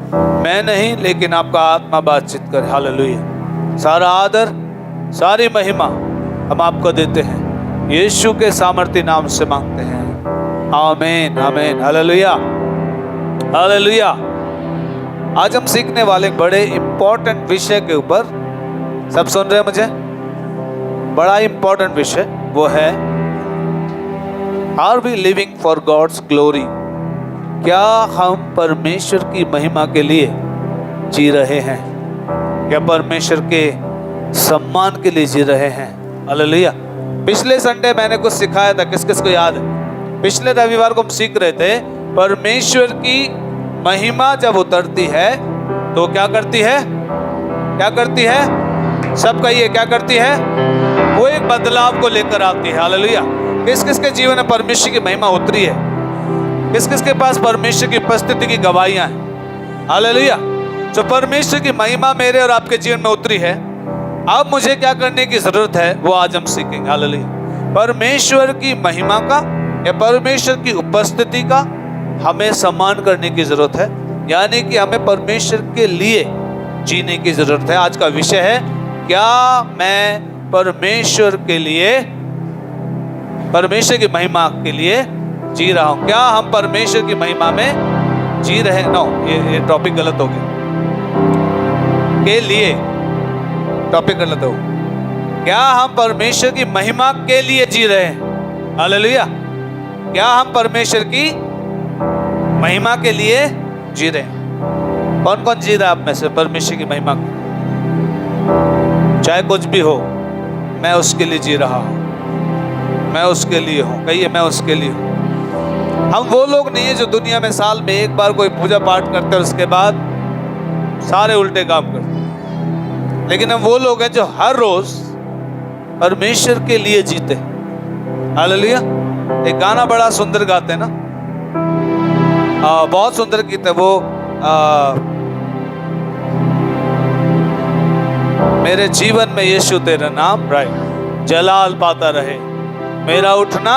मैं नहीं लेकिन आपका आत्मा बातचीत करे। हालेलुया। सारा आदर सारी महिमा हम आपको देते हैं, यीशु के सामर्थ्य नाम से मांगते हैं। आमीन आमीन। Hallelujah hallelujah. आज हम सीखने वाले बड़े इंपॉर्टेंट विषय के ऊपर, सब सुन रहे हैं मुझे? बड़ा इंपॉर्टेंट विषय वो है, are we living for God's glory? क्या हम परमेश्वर की महिमा के लिए जी रहे हैं? क्या परमेश्वर के सम्मान के लिए जी रहे हैं? हालेलुया। पिछले संडे मैंने कुछ सिखाया था, किस किस को याद है? पिछले रविवार को हम सीख रहे थे परमेश्वर की महिमा जब उतरती है तो क्या करती है? क्या करती है? सब कहिए, क्या करती है? वो एक बदलाव को लेकर आती है। हालेलुया। किस किस के जीवन में परमेश्वर की महिमा उतरी है? किस किस के पास परमेश्वर की उपस्थिति की गवाहियां हैं? हालेलुया। जो परमेश्वर की महिमा मेरे और आपके जीवन में उतरी है, अब मुझे क्या करने की जरूरत है वो आज हम सीखेंगे। हालेलुया। परमेश्वर की महिमा का या परमेश्वर की उपस्थिति का हमें सम्मान करने की जरूरत है, यानी कि हमें परमेश्वर के लिए जीने की जरूरत है। आज का विषय है, क्या मैं परमेश्वर के लिए, परमेश्वर की महिमा के लिए जी रहा हूं? क्या हम परमेश्वर की महिमा में जी रहे हैं? नो, ये टॉपिक गलत हो गया। के लिए टॉपिक गलत हो। क्या हम परमेश्वर की महिमा के लिए जी रहे हैं? हालेलुया। क्या हम परमेश्वर की महिमा के लिए जी रहे हैं? कौन कौन जी रहा है आप में से परमेश्वर की महिमा की? चाहे कुछ भी हो, मैं उसके लिए जी रहा हूं, मैं उसके लिए हूं। कहिए, मैं उसके लिए हूं। हम वो लोग नहीं है जो दुनिया में साल में एक बार कोई पूजा पाठ करते हैं और उसके बाद सारे उल्टे काम करते हैं, लेकिन हम वो लोग हैं जो हर रोज परमेश्वर के लिए जीते। हालेलुया। एक गाना बड़ा सुंदर गाते हैं ना, बहुत सुंदर गीत है वो, मेरे जीवन में यीशु तेरा नाम राइट जलाल पाता रहे, मेरा उठना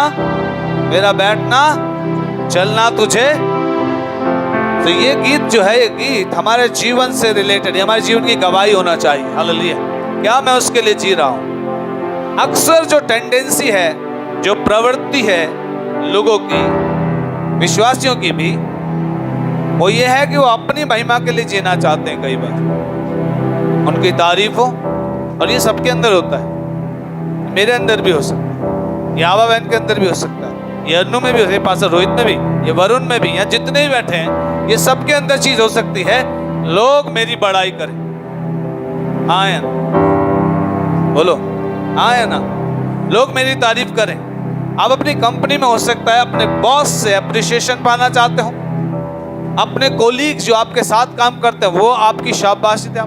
मेरा बैठना चलना तुझे। तो ये गीत जो है, ये गीत हमारे जीवन से रिलेटेड, हमारे जीवन की गवाही होना चाहिए। हालेलुया। क्या मैं उसके लिए जी रहा हूं? अक्सर जो टेंडेंसी है, जो प्रवृत्ति है लोगों की, विश्वासियों की भी, वो ये है कि वो अपनी महिमा के लिए जीना चाहते हैं। कई बार उनकी तारीफ हो, और ये सबके अंदर होता है, मेरे अंदर भी हो सकता है, यावा बहन के अंदर भी हो सकता है, ये अनु में भी हो सकता है, पास्टर रोहित में भी, ये वरुण में भी, या जितने भी बैठे हैं, ये सबके अंदर चीज हो सकती है, लोग मेरी बड़ाई करें। हाँ या ना? बोलो हाँ या ना? लोग मेरी तारीफ करें। आप अपनी कंपनी में हो सकता है अपने बॉस से अप्रिसिएशन पाना चाहते हो, अपने कोलीग्स जो आपके साथ काम करते हैं वो आपकी शाबाशी दें,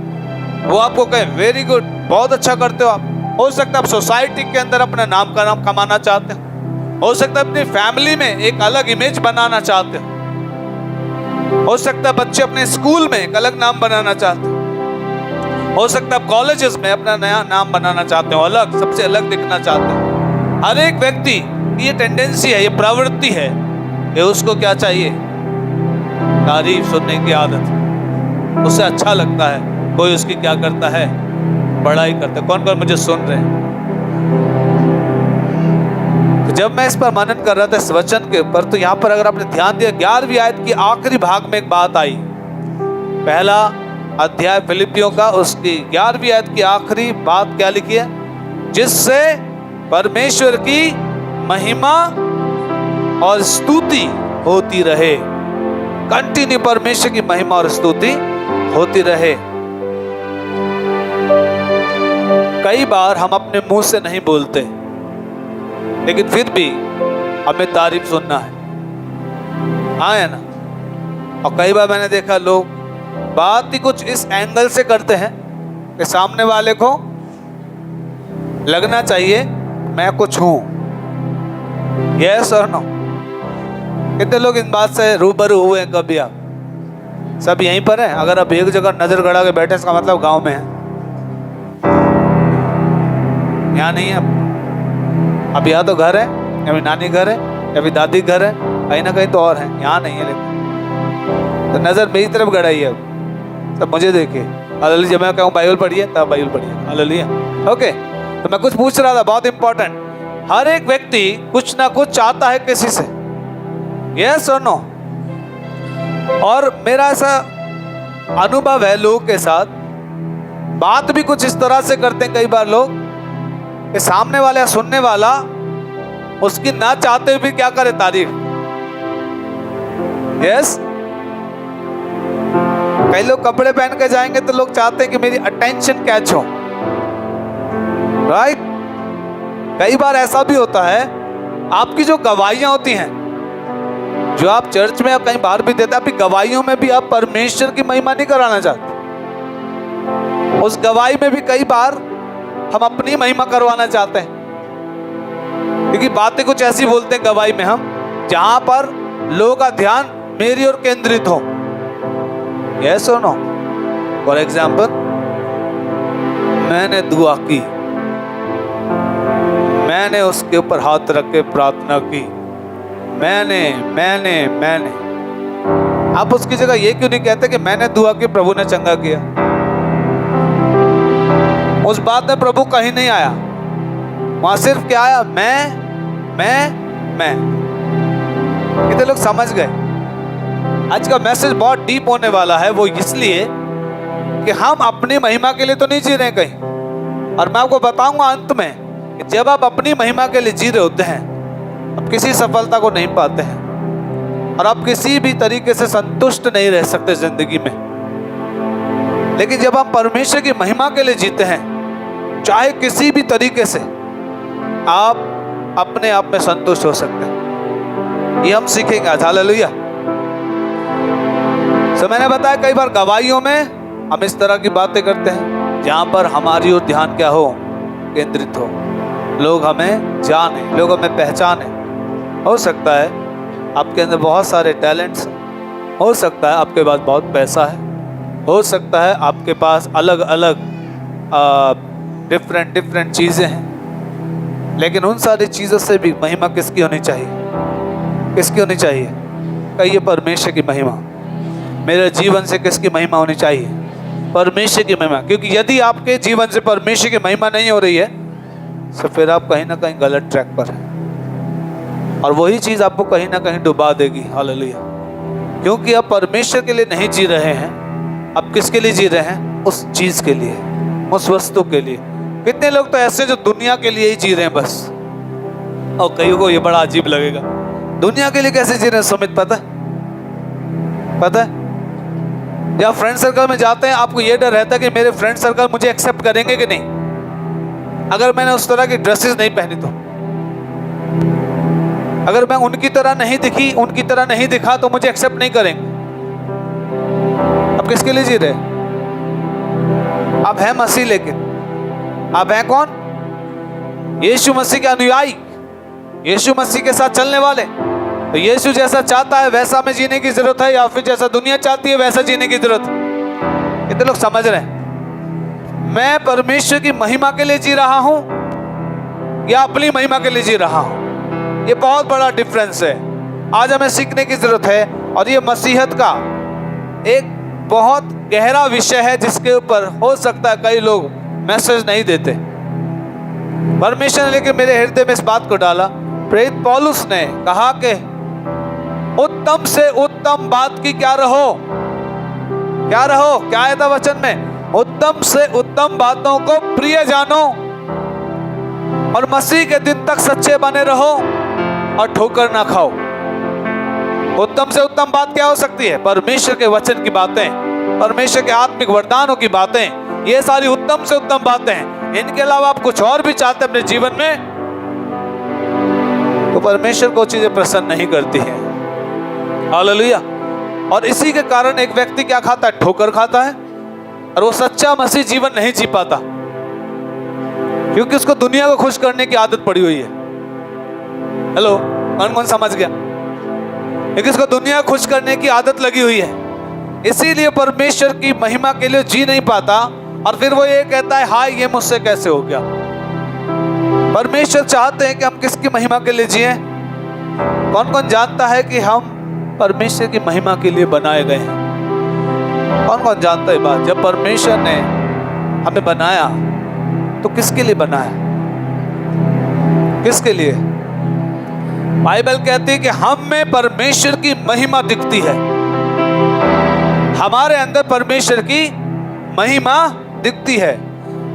वो आपको कहें वेरी गुड, बहुत अच्छा करते हो आप। हो सकता है आप सोसाइटी के अंदर अपना नाम का नाम कमाना चाहते हो सकता है अपनी फैमिली में एक अलग इमेज बनाना चाहते हो सकता है बच्चे अपने स्कूल में एक अलग नाम बनाना चाहते हो सकता है आप कॉलेजेस में अपना नया नाम बनाना चाहते हो, अलग, सबसे अलग दिखना चाहते हो। हर एक व्यक्ति की ये टेंडेंसी है, ये प्रवृत्ति है कि उसको क्या चाहिए? तारीफ सुनने की आदत, उसे अच्छा लगता है कोई उसकी क्या करता है? बड़ाई करता है। कौन कौन मुझे सुन रहे हैं? तो जब मैं इस पर मनन कर रहा था इस वचन के ऊपर, तो यहाँ पर अगर आपने ध्यान दिया 11वीं आयत की आखिरी भाग में एक बात आई। पहला अध्याय फिलिपियों का, उसकी 11वीं आयत की आखिरी बात क्या लिखी है? जिससे परमेश्वर की महिमा और स्तुति होती रहे। कंटिन्यू परमेश्वर की महिमा और स्तुति होती रहे। कई बार हम अपने मुंह से नहीं बोलते, लेकिन फिर भी हमें तारीफ सुनना है। हाँ है ना? और कई बार मैंने देखा लोग बात ही कुछ इस एंगल से करते हैं कि सामने वाले को लगना चाहिए मैं कुछ हूं। यस और नो? कितने लोग इन बात से रूबरू हुए हैं कभी? आप सब यहीं पर हैं? अगर आप एक जगह नजर गड़ा के बैठे, इसका मतलब गांव में है, यहाँ नहीं है। अब या तो घर है, या फिर नानी घर है, या फिर दादी घर है, कहीं ना कहीं तो और है, यहाँ नहीं है। लेकिन तो नजर मेरी तरफ गड़ाई है। तब मुझे देखिए। हालेलुया। जब मैं कहूँ बाइबल पढ़िए तब बाइबल पढ़िए। हालेलुया। ओके, तो मैं कुछ पूछ रहा था बहुत इंपॉर्टेंट। हर एक व्यक्ति कुछ ना कुछ चाहता है किसी से, यस और नो। और मेरा ऐसा अनुभव है लोगों के साथ, बात भी कुछ इस तरह से करते हैं कई बार लोग कि सामने वाला या सुनने वाला उसकी ना चाहते हुए भी क्या करे, तारीफ। यस, कई लोग कपड़े पहन के जाएंगे तो लोग चाहते हैं कि मेरी अटेंशन कैच हो, राइट। कई बार ऐसा भी होता है, आपकी जो गवाहियां होती हैं, जो आप चर्च में या कहीं बाहर भी देते हैं, आपकी गवाहियों में भी आप परमेश्वर की महिमा नहीं कराना चाहते। उस गवाही में भी कई बार हम अपनी महिमा करवाना चाहते हैं, क्योंकि बातें कुछ ऐसी बोलते हैं गवाही में हम, जहां पर लोगों का ध्यान मेरी ओर केंद्रित हो। यस और नो। फॉर एग्जाम्पल, मैंने दुआ की, मैंने उसके ऊपर हाथ रख के प्रार्थना की, मैंने आप उसकी जगह ये क्यों नहीं कहते कि मैंने दुआ की, प्रभु ने चंगा किया? उस बात में प्रभु कहीं नहीं आया, वहां सिर्फ क्या आया, मैं। कितने लोग समझ गए? आज का मैसेज बहुत डीप होने वाला है, वो इसलिए कि हम अपनी महिमा के लिए तो नहीं जी रहे कहीं। और मैं आपको बताऊंगा अंत में कि जब आप अपनी महिमा के लिए जी रहे होते हैं, आप किसी सफलता को नहीं पाते हैं और आप किसी भी तरीके से संतुष्ट नहीं रह सकते जिंदगी में। लेकिन जब हम परमेश्वर की महिमा के लिए जीते हैं, चाहे किसी भी तरीके से, आप अपने आप में संतुष्ट हो सकते हैं। ये हम सीखेंगे आज। हालेलुया। तो मैंने बताया कई बार गवाहियों में हम इस तरह की बातें करते हैं जहां पर हमारी ओर ध्यान क्या हो, केंद्रित हो, लोग हमें जाने, लोग हमें पहचाने। हो सकता है आपके अंदर बहुत सारे टैलेंट्स, हो सकता है आपके पास बहुत पैसा है, हो सकता है आपके पास अलग अलग डिफरेंट चीज़ें हैं, लेकिन उन सारी चीज़ों से भी महिमा किसकी होनी चाहिए? किसकी होनी चाहिए? कहिए, परमेश्वर की महिमा। मेरे जीवन से किसकी महिमा होनी चाहिए? परमेश्वर की महिमा। क्योंकि यदि आपके जीवन से परमेश्वर की महिमा नहीं हो रही है, तो फिर आप कहीं ना कहीं गलत ट्रैक पर हैं, और वही चीज़ आपको कहीं ना कहीं डुबा देगी। हालेलुया। क्योंकि आप परमेश्वर के लिए नहीं जी रहे हैं, आप किसके लिए जी रहे हैं? उस चीज़ के लिए, उस वस्तु के लिए। कितने लोग तो ऐसे जो दुनिया के लिए ही जी रहे हैं बस। और कईयों को ये बड़ा अजीब लगेगा, दुनिया के लिए कैसे जी रहे हैं? सुमित, पता है? जब फ्रेंड सर्कल में जाते हैं, आपको ये डर रहता है कि मेरे फ्रेंड सर्कल मुझे एक्सेप्ट करेंगे कि नहीं, अगर मैंने उस तरह की ड्रेसेस नहीं पहनी तो, अगर मैं उनकी तरह नहीं दिखी, उनकी तरह नहीं दिखा, तो मुझे एक्सेप्ट नहीं करेंगे। अब किसके लिए जी रहे? आप हैं मसीह, लेकिन आप हैं कौन? यीशु मसीह के अनुयायी, यीशु मसीह के साथ चलने वाले। तो यीशु जैसा चाहता है वैसा हमें जीने की जरूरत है, या फिर जैसा दुनिया चाहती है वैसा जीने की जरूरत है? कितने लोग समझ रहे हैं? मैं परमेश्वर की महिमा के लिए जी रहा हूं या अपनी महिमा के लिए जी रहा हूं? ये बहुत बड़ा डिफरेंस है। आज हमें सीखने की जरूरत है, और ये मसीहत का एक बहुत गहरा विषय है, जिसके ऊपर हो सकता है कई लोग मैसेज नहीं देते। परमेश्वर ने लेकर मेरे हृदय में इस बात को डाला। प्रेरित पौलुस ने कहा कि उत्तम से उत्तम बात की क्या रहो, क्या है था वचन में? उत्तम से उत्तम बातों को प्रिय जानो, और मसीह के दिन तक सच्चे बने रहो, और ठोकर ना खाओ। उत्तम से उत्तम बात क्या हो सकती है? परमेश्वर के वचन की बातें, परमेश्वर के आत्मिक वरदानों की बातें, ये सारी उत्तम से उत्तम बातें हैं। इनके अलावा आप कुछ और भी चाहते हैं अपने जीवन में, तो परमेश्वर को चीजें प्रसन्न नहीं करती है। हालेलुया। और इसी के कारण एक व्यक्ति क्या खाता है? ठोकर खाता है, और वो सच्चा मसीह जीवन नहीं जी पाता, क्योंकि उसको दुनिया को खुश करने की आदत पड़ी हुई है। हेलो, कौन समझ गया? क्योंकि उसको दुनिया को खुश करने की आदत लगी हुई है, इसीलिए परमेश्वर की महिमा के लिए जी नहीं पाता, और फिर वो ये कहता है, हाय ये मुझसे कैसे हो गया। परमेश्वर चाहते हैं कि हम किसकी महिमा के लिए जिए? कौन जानता है कि हम परमेश्वर की महिमा के लिए बनाए गए हैं, कौन कौन जानता है बात? जब परमेश्वर ने हमें बनाया तो किसके लिए बनाया? किसके लिए? बाइबल कहती है कि हम में परमेश्वर की महिमा दिखती है, हमारे अंदर परमेश्वर की महिमा दिखती है।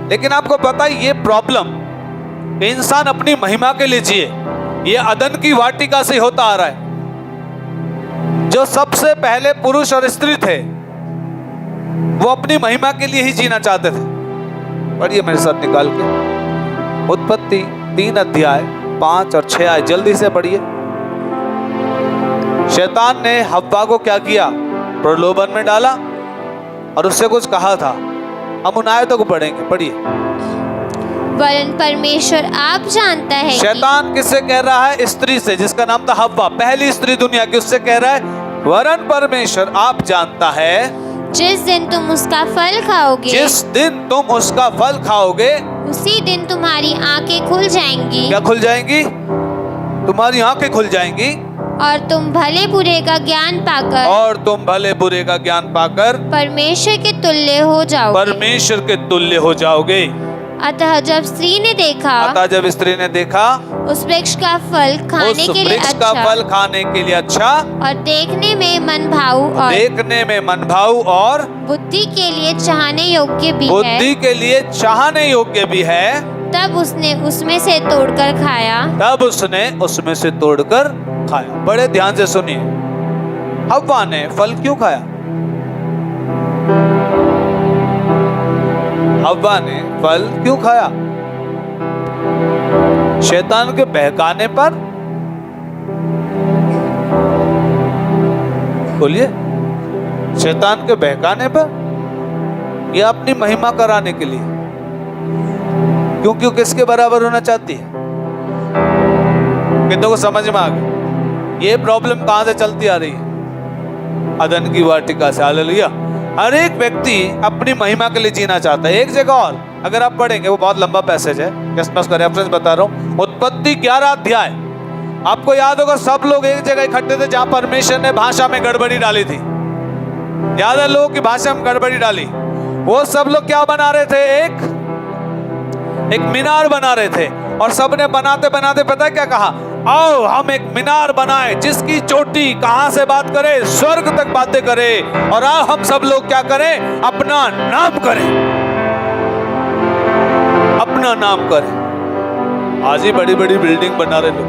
लेकिन आपको पता है ये प्रॉब्लम, इंसान अपनी महिमा के लिए जिए, ये अदन की वाटिका से होता आ रहा है। जो सबसे पहले पुरुष और स्त्री थे वो अपनी महिमा के लिए ही जीना चाहते थे। पढ़िए मेरे साथ निकाल के उत्पत्ति 3 अध्याय 5 और 6 आए, जल्दी से पढ़िए। शैतान ने हव्वा को क्या किया? प्रलोभन में डाला और उससे कुछ कहा था। हम उन आयतों को पढ़ेंगे, पढ़िए। वरन परमेश्वर आप जानता है शैतान किससे कह रहा है? स्त्री से, जिसका नाम था हव्वा, पहली स्त्री दुनिया की, उससे कह रहा है वरन परमेश्वर आप जानता है जिस दिन तुम उसका फल खाओगे, जिस दिन तुम उसका फल खाओगे, उसी दिन तुम्हारी आंखें खुल जाएंगी। क्या खुल जाएंगी? तुम्हारी आंखें खुल जाएंगी और तुम भले बुरे का ज्ञान पाकर, और तुम भले बुरे का ज्ञान पाकर परमेश्वर के तुल्य हो जाओगे। परमेश्वर के तुल्य हो जाओगे। अतः जब स्त्री ने देखा, अतः जब स्त्री ने देखा उस वृक्ष का फल खाने उस के लिए वृक्ष का अच्छा फल खाने के लिए अच्छा और देखने में मनभाऊ और देखने में मनभाऊ और बुद्धि के लिए चाहने योग्य भी है, बुद्धि के लिए चाहने योग्य भी है, तब उसने उसमें से तोड़कर खाया। तब उसने उसमें से तोड़कर खाया। बड़े ध्यान से सुनिए, हव्वा ने फल क्यों खाया? हव्वा ने फल क्यों खाया? शैतान के बहकाने पर? बोलिए, शैतान के बहकाने पर या अपनी महिमा कराने के लिए? क्यों क्यों किसके बराबर होना चाहती है? कितनों को समझ में आ गया? ये प्रॉब्लम कहां से चलती आ रही है? अदन की वाटिका से। हालेलुया। हर एक व्यक्ति अपनी महिमा के लिए जीना चाहता है। एक जगह और अगर आप पढ़ेंगे, वो बहुत लंबा पैसेज है, क्रिसमस का रेफरेंस बता रहा हूँ। उत्पत्ति 11 अध्याय, आपको याद होगा सब लोग एक जगह इकट्ठे थे जहां परमेश्वर ने भाषा में गड़बड़ी डाली थी। याद है लोगों की भाषा में गड़बड़ी डाली? वो सब लोग क्या बना रहे थे? एक मीनार बना रहे थे और सबने बनाते बनाते पता है क्या कहा? आओ हम एक मीनार बनाए जिसकी चोटी कहां से बात करे? स्वर्ग तक बातें करे। और आओ हम सब लोग क्या करें? अपना नाम करें, अपना नाम करें। आज ही बड़ी बड़ी बिल्डिंग बना रहे लोग,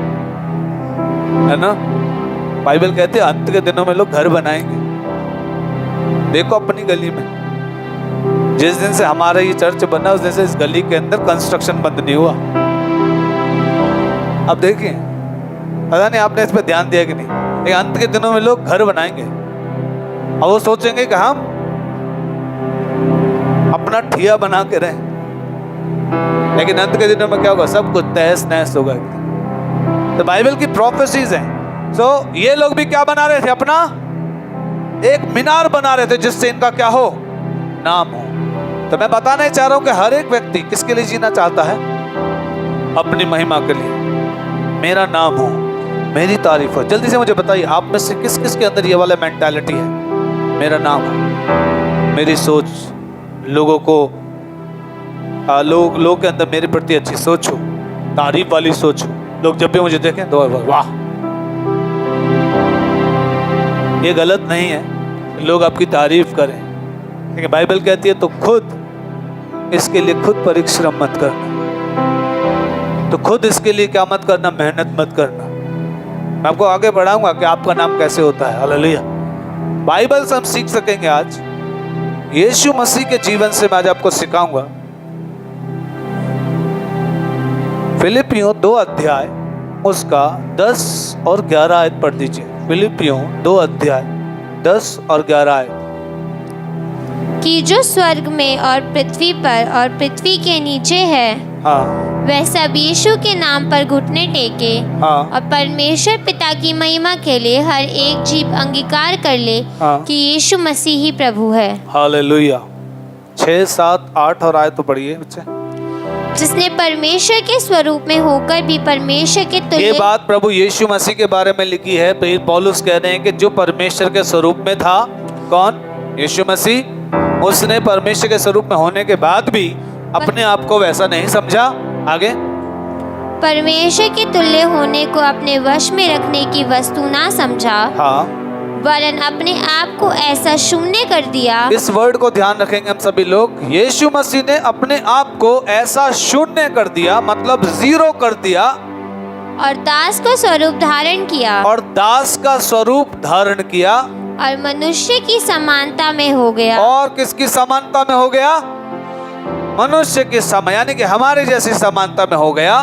है ना? बाइबल कहते हैं अंत के दिनों में लोग घर बनाएंगे। देखो अपनी गली में, जिस दिन से हमारा ये चर्च बना उस दिन से इस गली के अंदर कंस्ट्रक्शन बंद नहीं हुआ। अब देखिए, पता नहीं आपने इस पर ध्यान दिया कि नहीं, लेकिन अंत के दिनों में लोग घर बनाएंगे और वो सोचेंगे कि हम अपना ठिया बना के रहें, लेकिन अंत के दिनों में क्या होगा? सब कुछ तहस नहस होगा। तो बाइबल की प्रोफेसीज हैं। सो ये लोग भी क्या बना रहे थे? अपना एक मीनार बना रहे थे जिससे इनका क्या हो? नाम हो। तो मैं बताना चाह रहा हूं कि हर एक व्यक्ति किसके लिए जीना चाहता है? अपनी महिमा के लिए। मेरा नाम हो, मेरी तारीफ हो। जल्दी से मुझे बताइए, आप में से किस किस के अंदर ये वाला मेंटालिटी है? मेरा नाम हो, मेरी सोच, लोगों को लोग के अंदर मेरे प्रति अच्छी सोच हो, तारीफ वाली सोच हो। लोग जब भी मुझे देखें तो वाह। ये गलत नहीं है, लोग आपकी तारीफ करें, लेकिन बाइबल कहती है तो खुद इसके लिए खुद परिश्रम मत करना, तो खुद इसके लिए क्या मत करना? मेहनत मत करना। मैं आपको आगे बढ़ाऊंगा कि आपका नाम कैसे होता है। हालेलुया। बाइबल से हम सीख सकेंगे आज, यीशु मसीह के जीवन से मैं आज आपको सिखाऊंगा। फिलिपियों 2 अध्याय उसका 10 और 11 आयत पढ़ दीजिए। फिलिपियों 2 अध्याय 10 और 11 आयत। कि जो स्वर्ग में और पृथ्वी पर और पृथ्वी के नीचे है, हाँ, वह सब यीशु के नाम पर घुटने टेके, हाँ, और परमेश्वर पिता की महिमा के लिए हर एक जीव अंगीकार कर ले, हाँ, कि यीशु मसीह ही प्रभु है। हालेलुया। 6, 7, 8 और आयत तो पढ़िए बच्चे। जिसने परमेश्वर के स्वरूप में होकर भी परमेश्वर के तुल्य। ये बात प्रभु यीशु मसीह के बारे में लिखी है। पौलुस कह रहे हैं कि जो परमेश्वर के स्वरूप में था, कौन? यीशु मसीह। उसने परमेश्वर के स्वरूप में होने के बाद भी अपने आप को वैसा नहीं समझा। आगे, परमेश्वर के तुल्य होने को अपने वश में रखने की वस्तु ना समझा, हाँ, वरन अपने आप को ऐसा शून्य कर दिया। इस वर्ड को ध्यान रखेंगे हम सभी लोग। यीशु मसीह ने अपने आप को ऐसा शून्य कर दिया, मतलब जीरो कर दिया, और दास का स्वरूप धारण किया, और दास का स्वरूप धारण किया, और मनुष्य की समानता में हो गया। और किसकी समानता में हो गया? मनुष्य की समान, यानी कि हमारे जैसी समानता में हो गया।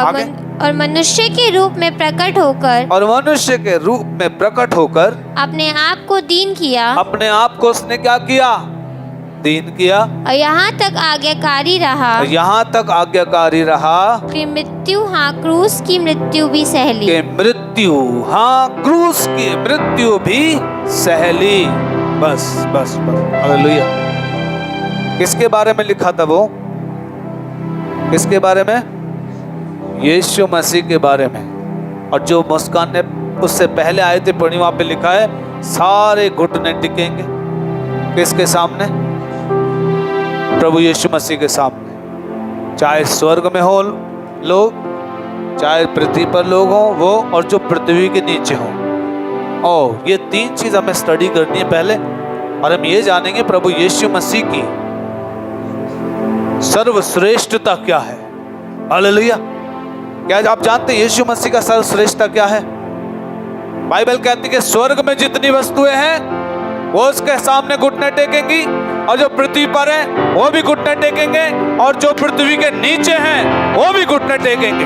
आगे, और मनुष्य के रूप में प्रकट होकर, और मनुष्य के रूप में प्रकट होकर अपने आप को दीन किया, अपने आप को उसने क्या किया? दीन किया। और यहाँ तक आज्ञाकारी रहा, यहाँ तक आज्ञाकारी रहा कि मृत्यु, हाँ क्रूस की मृत्यु भी सहली। कि मृत्यु, हाँ क्रूस की मृत्यु भी सहली। बस बस बस, हालेलुया। किसके बारे में लिखा था वो? किसके बारे में? यीशु मसीह के बारे में। और जो मुस्कान ने उससे पहले आए थे पढ़ी, वहां पे लिखा है सारे घुटने टिकेंगे किसके सामने? प्रभु यीशु मसीह के सामने। चाहे स्वर्ग में हो लोग, चाहे पृथ्वी पर लोग हो वो, और जो पृथ्वी के नीचे हो। और ये तीन चीज हमें स्टडी करनी है पहले, और हम ये जानेंगे प्रभु यीशु मसीह की सर्वश्रेष्ठता क्या है। हालेलुया। क्या आप जानते हैं यीशु मसीह का सर्वश्रेष्ठता क्या है? बाइबल कहती है कि स्वर्ग में जितनी वस्तुएं हैं वो उसके सामने घुटने टेकेंगी, और जो पृथ्वी पर है वो भी घुटने टेकेंगे, और जो पृथ्वी के नीचे हैं वो भी घुटने टेकेंगे।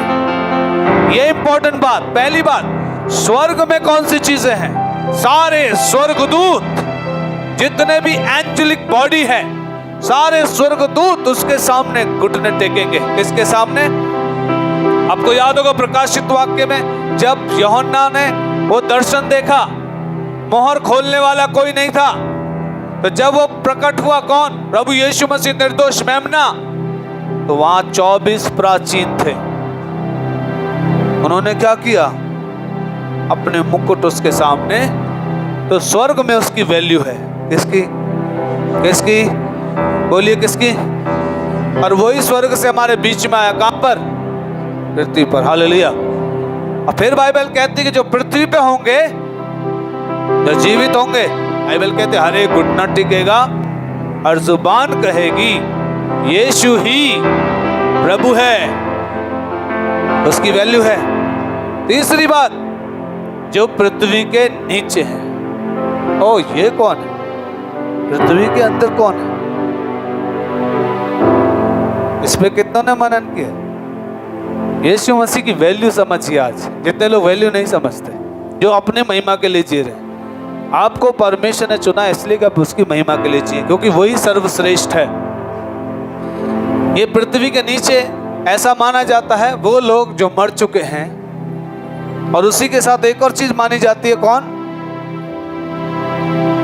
ये इंपॉर्टेंट बात। पहली बात, स्वर्ग में कौन सी चीजें हैं? सारे स्वर्गदूत, जितने भी एंजेलिक बॉडी है, सारे स्वर्गदूत उसके सामने घुटने टेकेंगे। किसके सामने? आपको याद होगा प्रकाशित वाक्य में जब यूहन्ना ने वो दर्शन देखा, मोहर खोलने वाला कोई नहीं था, तो जब वो प्रकट हुआ कौन? प्रभु यीशु मसीह निर्दोष मेमना, तो वहां 24 प्राचीन थे। उन्होंने क्या किया? अपने मुकुट उसके सामने। तो स्वर्ग में उसकी वैल्यू है। किसकी? किसकी? बोलिए किसकी? और वही स्वर्ग से हमारे बीच में आया। कहां पर? पृथ्वी पर। हालेलुया। और फिर बाइबल कहती है कि जो पृथ्वी पे होंगे, जो जीवित होंगे, बाइबल कहते हर एक घुटना टिकेगा और जुबान कहेगी यीशु ही प्रभु है। उसकी वैल्यू है। तीसरी बात, जो पृथ्वी के नीचे है। ओ, ये कौन है? पृथ्वी के अंदर कौन है? इस पे कितनों ने मनन किया? यीशु मसीह की वैल्यू समझिए। आज जितने लोग वैल्यू नहीं समझते, जो अपने महिमा के लिए जी रहे। आपको परमेश्वर ने चुना इसलिए कि आप उसकी महिमा के लिए जिए, क्योंकि वही सर्वश्रेष्ठ है। ये पृथ्वी के नीचे ऐसा माना जाता है वो लोग जो मर चुके हैं, और उसी के साथ एक और चीज मानी जाती है। कौन?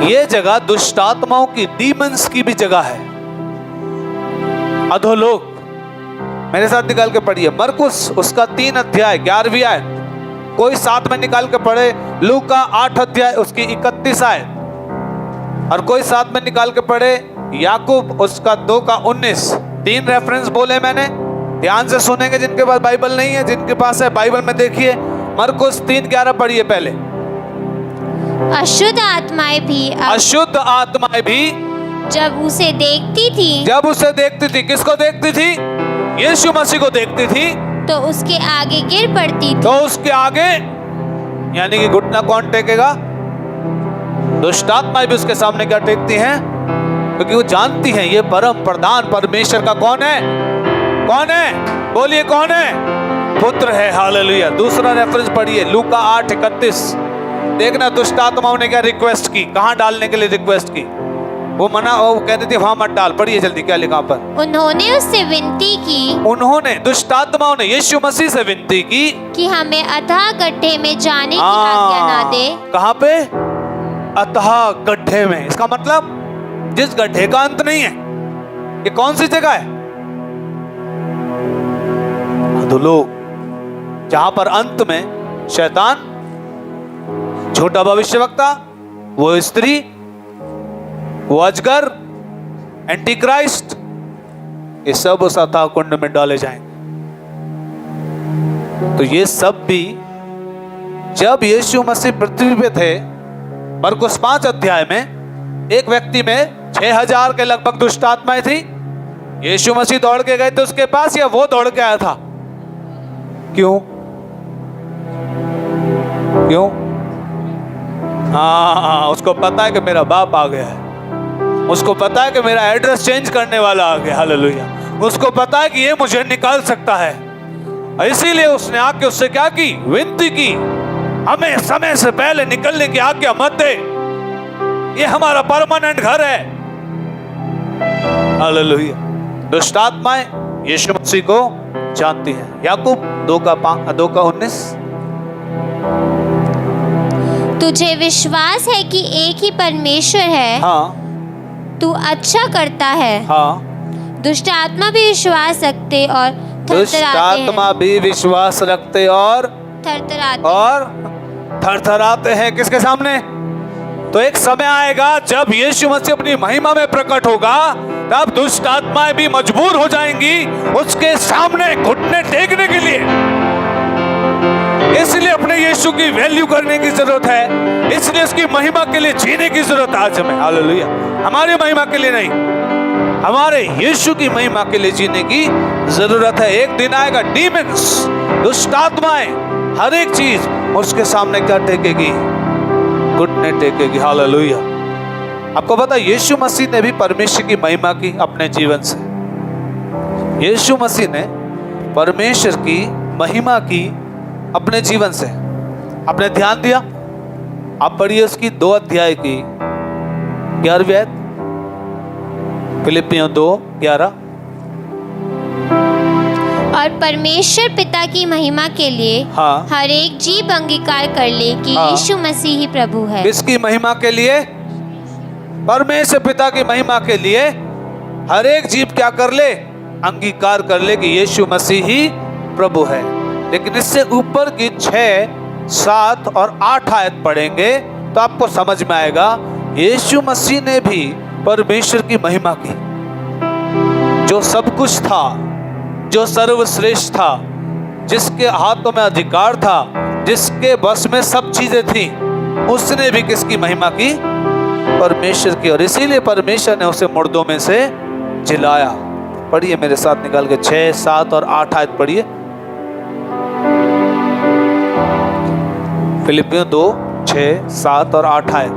ये जगह दुष्ट आत्माओं की, डीमंस की भी जगह है। अधोलोक। मेरे साथ निकाल के पढ़िए मरकुस उसका 3 अध्याय 11वीं आयत। कोई साथ में निकाल के पढ़े लूका 8 अध्याय उसकी 31 आयत। और कोई साथ में निकाल के पढ़े याकूब उसका 2 का 19। 3 रेफरेंस बोले मैंने, ध्यान से सुनेंगे। जिनके पास बाइबल नहीं है, जिनके पास है बाइबल में देखिए। मरकुस 3:11 पढ़िए पहले। अशुद्ध आत्माएं भी, अशुद्ध आत्माएं भी जब उसे देखती थी, जब उसे देखती थी। किसको देखती थी? यीशु मसीह को देखती थी। तो उसके आगे गिर पड़ती थी। तो उसके आगे, यानी कि घुटना कौन टेकेगा? दुष्ट आत्माएं भी उसके सामने क्या टेकती हैं? क्योंकि वो जानती हैं ये परम प्रधान परमेश्वर का कौन है? कौन है? बोलिए कौन है? पुत्र है। हालेलुया। दूसरा रेफरेंस पढ़िए लूका 8:31। देखना दुष्ट आत्माओं ने क्या रिक्वेस्ट की, कहां डालने के लिए रिक्वेस्ट की। वो मना, वो कहते थे वहां मत डाल। पढ़िए जल्दी क्या लिखा पर। उन्होंने उससे विनती की, उन्होंने, दुष्ट आत्माओं ने यीशु मसीह से विनती की कि हमें अथाह गड्ढे में जाने की आज्ञा ना दे। कहां पे? अथाह गड्ढे में। इसका मतलब जिस गड्ढे का अंत नहीं है। ये कौन सी जगह है? अधोलोक, जहां पर अंत में शैतान, झूठा भविष्यवक्ता, वो स्त्री, वो अजगर, एंटी क्राइस्ट, ये सब उस अथाह कुंड में डाले जाएंगे। तो ये सब भी जब यीशु मसीह पृथ्वी पे थे, मरकुस 5 अध्याय में एक व्यक्ति में 6000 के लगभग दुष्ट आत्माएं थी। यीशु मसीह दौड़ के गए थे उसके पास, या वो दौड़ के आया था? क्यों? क्यों? हाँ, उसको पता है कि मेरा बाप आ गया है, उसको पता है कि मेरा एड्रेस चेंज करने वाला आ गया। हालेलुया। उसको पता है कि ये मुझे निकाल सकता है, इसीलिए उसने आके उससे क्या की? विनती की, हमें समय से पहले निकलने की आज्ञा मत दे, ये हमारा परमानेंट घर है। हालेलुया। दुष्ट आत्माएं यीशु मसीह को जानती हैं। याकूब 2:19, तुझे विश्वास है कि एक ही परमेश्वर है। हाँ तू अच्छा करता है। हाँ। दुष्ट आत्मा भी विश्वास रखते और दुष्ट आत्मा भी विश्वास रखते और थरथराते हैं किसके सामने? तो एक समय आएगा जब यीशु मसीह अपनी महिमा में प्रकट होगा, तब दुष्ट आत्माएं भी मजबूर हो जाएंगी उसके सामने घुटने टेकने के लिए। इसलिए अपने यीशु की वैल्यू करने की जरूरत है, इसलिए उसकी महिमा के लिए जीने की जरूरत है आज हमें। हालेलुया। हमारी महिमा के लिए नहीं, हमारे यीशु की महिमा के लिए जीने की जरूरत है। एक दिन आएगा डीमंस, दुष्ट आत्माएं, हर एक चीज उसके सामने क्या टेकेगी? घुटने टेकेगी। हालेलुया। आपको पता यीशु मसीह ने भी परमेश्वर की महिमा की अपने जीवन से। यीशु मसीह ने परमेश्वर की महिमा की अपने जीवन से। आपने ध्यान दिया? आप पढ़िए उसकी 2 अध्याय की 11वीं आयत, फिलिपियों 2:11। और परमेश्वर पिता की महिमा के लिए हाँ। हर एक जीव अंगीकार कर ले कि हाँ। यीशु मसीह ही प्रभु है। किसकी महिमा के लिए? परमेश्वर पिता की महिमा के लिए हर एक जीव क्या कर ले? अंगीकार कर ले कि यीशु मसीह ही प्रभु है। लेकिन इससे ऊपर की 6, 7 और 8 आयत पढ़ेंगे तो आपको समझ में आएगा यीशु मसीह ने भी परमेश्वर की महिमा की। जो सब कुछ था, जो सर्वश्रेष्ठ था, जिसके हाथों में अधिकार था, जिसके बस में सब चीजें थी, उसने भी किसकी महिमा की? परमेश्वर की। और इसीलिए परमेश्वर ने उसे मुर्दों में से जिलाया। पढ़िए मेरे साथ निकाल के 6, 7 और 8 आयत पढ़िए। फिलिपियों 2, 6, 7 और 8 आयत।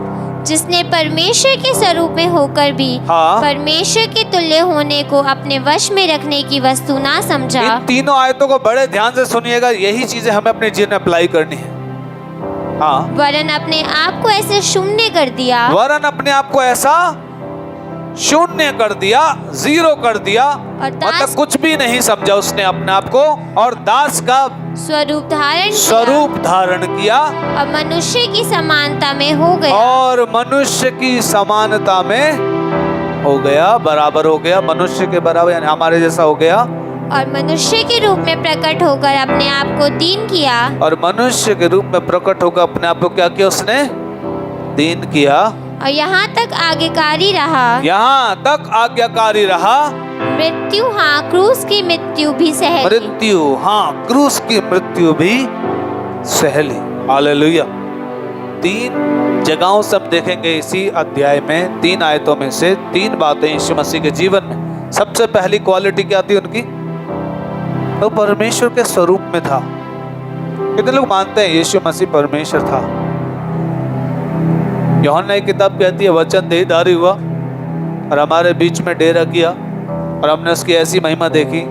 जिसने परमेश्वर के स्वरूप में होकर भी हाँ। परमेश्वर के तुल्य होने को अपने वश में रखने की वस्तु ना समझा। इन तीनों आयतों को बड़े ध्यान से सुनिएगा, यही चीजें हमें अपने जीवन में अप्लाई करनी है। हाँ। वरन अपने आप को ऐसे शून्य कर दिया। वरन अपने आप को ऐसा शून्य कर दिया, जीरो कर दिया, मतलब कुछ भी नहीं समझा उसने अपने आप को, और दास का स्वरूप धारण किया और मनुष्य की समानता में हो गया। और मनुष्य की समानता में हो गया, बराबर हो गया, मनुष्य के बराबर यानी हमारे जैसा हो गया। और मनुष्य के रूप में प्रकट होकर अपने आप को दीन किया। और मनुष्य के रूप में प्रकट होकर अपने आप को क्या किया? उसने दीन किया। और यहाँ तक आज्ञाकारी रहा। यहाँ तक आज्ञाकारी रहा। मृत्यु, हाँ क्रूस की मृत्यु भी सह ली। मृत्यु, हाँ क्रूस की मृत्यु भी सह ली। हालेलुया। 3 जगहों से हम देखेंगे इसी अध्याय में, 3 आयतों में से 3 बातें यीशु मसीह के जीवन में। सबसे पहली क्वालिटी क्या थी उनकी? तो परमेश्वर के स्वरूप में था। कितने लोग मानते हैं यीशु मसीह परमेश्वर था? यूहन्ना की किताब कहती है वचन देहधारी हुआ और हमारे बीच में डेरा किया, और हमने उसकी ऐसी महिमा देखी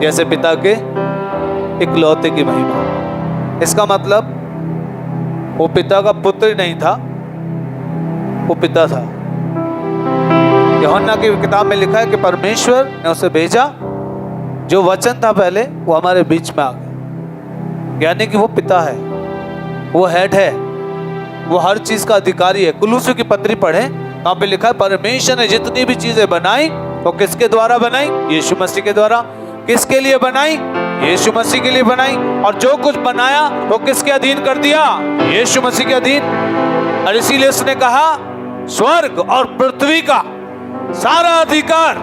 जैसे पिता के इकलौते की महिमा। इसका मतलब वो पिता का पुत्र ही नहीं था, वो पिता था। यूहन्ना की किताब में लिखा है कि परमेश्वर ने उसे भेजा, जो वचन था पहले वो हमारे बीच में आ गया, यानी कि वो पिता है, वो हेड है, वो हर चीज का अधिकारी है। कुलूसियों की पत्री पढ़े, वहां पे लिखा है परमेश्वर ने जितनी भी चीजें बनाई वो किसके द्वारा बनाई? यीशु मसीह के द्वारा। किसके लिए बनाई? यीशु मसीह के लिए बनाई। और जो कुछ बनाया वो किसके अधीन कर दिया? यीशु मसीह के अधीन। और इसीलिए उसने कहा स्वर्ग और पृथ्वी का सारा अधिकार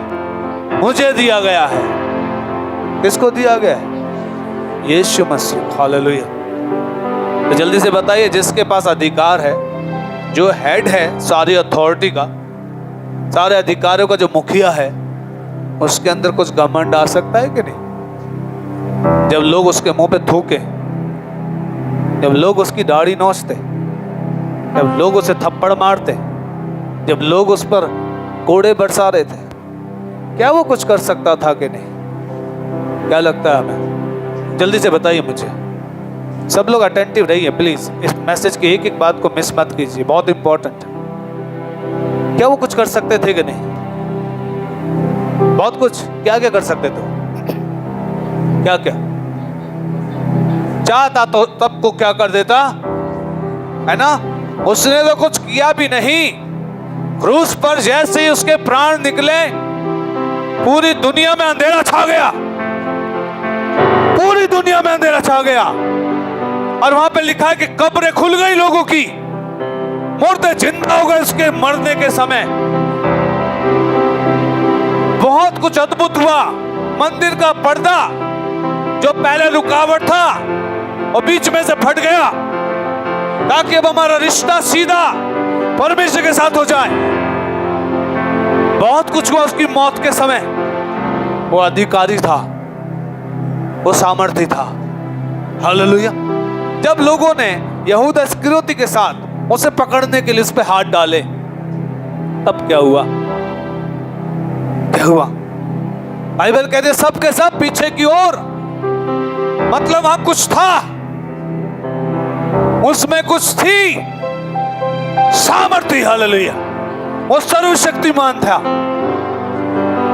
मुझे दिया गया है। किसको दिया गया है? यीशु मसीह। हालेलुया। तो जल्दी से बताइए, जिसके पास अधिकार है, जो हेड है सारी अथॉरिटी का, सारे अधिकारियों का जो मुखिया है, उसके अंदर कुछ घमंड आ सकता है कि नहीं? जब लोग उसके मुंह पे थूके, जब लोग उसकी दाढ़ी नोचते, जब लोग उसे थप्पड़ मारते, जब लोग उस पर कोड़े बरसा रहे थे, क्या वो कुछ कर सकता था कि नहीं? क्या लगता है हमें? जल्दी से बताइए मुझे। सब लोग अटेंटिव रहिए प्लीज, इस मैसेज की एक एक बात को मिस मत कीजिए, बहुत इंपॉर्टेंट है। क्या वो कुछ कर सकते थे कि नहीं? बहुत कुछ। क्या क्या कर सकते थे? क्या क्या? चाहता तो सबको क्या कर देता है ना? उसने तो कुछ किया भी नहीं। क्रूस पर जैसे ही उसके प्राण निकले, पूरी दुनिया में अंधेरा छा गया, पूरी दुनिया में अंधेरा छा गया। और वहां पे लिखा है कि कब्रें खुल गई लोगों की, मुर्दे जिंदा हो गए उसके मरने के समय। बहुत कुछ अद्भुत हुआ। मंदिर का पर्दा जो पहले रुकावट था और बीच में से फट गया, ताकि अब हमारा रिश्ता सीधा परमेश्वर के साथ हो जाए। बहुत कुछ हुआ उसकी मौत के समय। वो अधिकारी था, वो सामर्थी था। हालेलुया। जब लोगों ने यहूदा इस्करियोती के साथ उसे पकड़ने के लिए उस पे हाथ डाले, तब क्या हुआ? क्या हुआ? बाइबल कहते सब के सब पीछे की ओर। मतलब वहां कुछ था, उसमें कुछ थी सामर्थ्य। हालेलुया। वो सर्वशक्तिमान था,